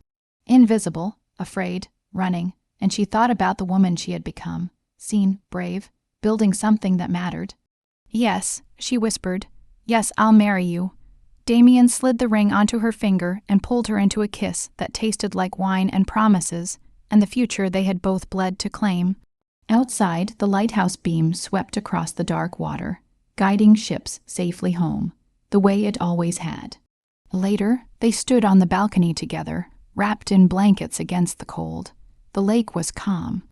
Speaker 1: Invisible, afraid, running, and she thought about the woman she had become, seen, brave, building something that mattered. "Yes," she whispered. "Yes, I'll marry you." Damien slid the ring onto her finger and pulled her into a kiss that tasted like wine and promises, and the future they had both bled to claim. Outside, the lighthouse beam swept across the dark water, guiding ships safely home, the way it always had. Later, they stood on the balcony together, wrapped in blankets against the cold. The lake was calm.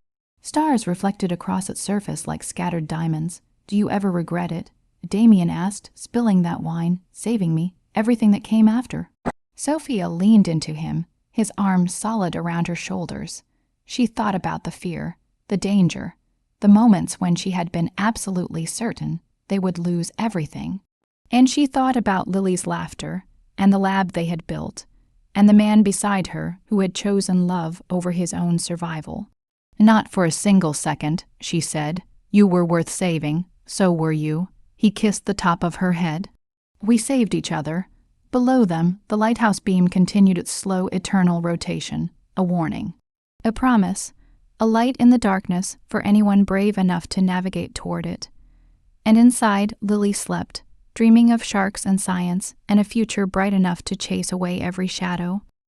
Speaker 1: Stars reflected across its surface like scattered diamonds. "Do you ever regret it?" Damien asked, spilling that wine, saving me, everything that came after. Sophia leaned into him, his arms solid around her shoulders. She thought about the fear, the danger, the moments when she had been absolutely certain they would lose everything. And she thought about Lily's laughter, and the lab they had built, and the man beside her who had chosen love over his own survival. "Not for a single second," she said. "You were worth saving. So were you." He kissed the top of her head. "We saved each other." Below them, the lighthouse beam continued its slow, eternal rotation, a warning, a promise, a light in the darkness for anyone brave enough to navigate toward it. And inside, Lily slept, dreaming of sharks and science and a future bright enough to chase away every shadow.